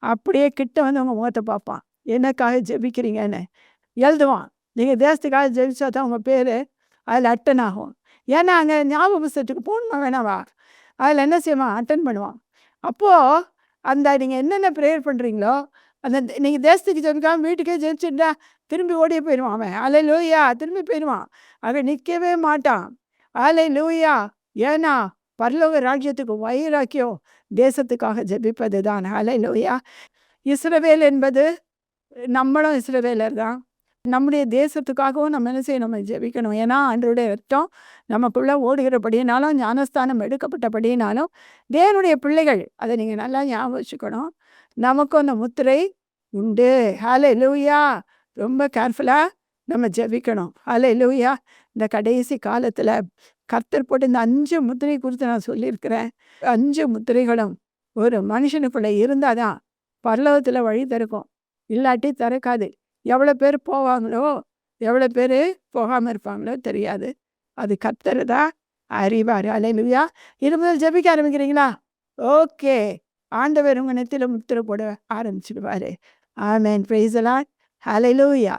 அப்படியே கிட்ட உங்கள் முகத்தை பார்ப்பான், எனக்காக ஜெபிக்கிறீங்கன்னு எழுதுவான். நீங்கள் தேசத்துக்காக ஜெபிச்சா தான் உங்கள் பேர் அதில் அட்டன் ஆகும். ஏன்னா அங்கே ஞாபக புஸ்தகத்துக்கு போகணுமா வேணாவா? அதில் என்ன செய்வான்? அட்டன் பண்ணுவான். அப்போது அந்த நீங்கள் என்னென்ன ப்ரேயர் பண்ணுறீங்களோ அந்த நீங்கள் தேசத்துக்கு ஜெபிக்காம வீட்டுக்கே ஜெபிச்சுட்டா திரும்பி ஓடியே போயிடுவான் அவன். அல்லேலூயா, திரும்பி போயிடுவான். அவன் நிற்கவே மாட்டான். அல்லேலூயா. ஏன்னா பரலோக ராஜ்யத்துக்கு வைராக்கியம் தேசத்துக்காக ஜெபிப்பது தான். அல்லேலூயா. இஸ்ரவேல் என்பது நம்மளும் இஸ்ரவேலர் தான். நம்முடைய தேசத்துக்காகவும் நம்ம என்ன செய்யணும்? நம்ம ஜெபிக்கணும். ஏன்னா ஆண்டவருடைய ரத்தம் நமக்குள்ளே ஓடுகிறபடியினாலும் ஞானஸ்தானம் எடுக்கப்பட்டபடியினாலும் தேவனுடைய பிள்ளைகள். அதை நீங்கள் நல்லா ஞாபகம் வச்சுக்கணும். நமக்கும் அந்த முத்திரை உண்டு. ஹல்லேலூயா. ரொம்ப கேர்ஃபுல்லாக நம்ம ஜெபிக்கணும். ஹல்லேலூயா. இந்த கடைசி காலத்தில் கர்த்தர் போட்டு இந்த 5 முத்திரை குறித்து நான் சொல்லியிருக்கிறேன். 5 முத்திரைகளும் ஒரு மனுஷனுக்குள்ளே இருந்தால் தான் பரலோகத்தில் வழி திறக்கும். இல்லாட்டி திறக்காது. எவ்வளோ பேர் போவாங்களோ எவ்வளோ பேர் போகாமல் இருப்பாங்களோ தெரியாது. அது கர்த்தர் தான் அறிவார். அல்லேலூயா. இது முதல் ஜெபிக்க ஆரம்பிக்கிறீங்களா? ஓகே. ஆண்டவர் உங்கள் நெத்தியில் முத்திரை போட ஆரம்பிச்சிடுவார். ஆமென். Praise the Lord. ஹல்லேலூயா.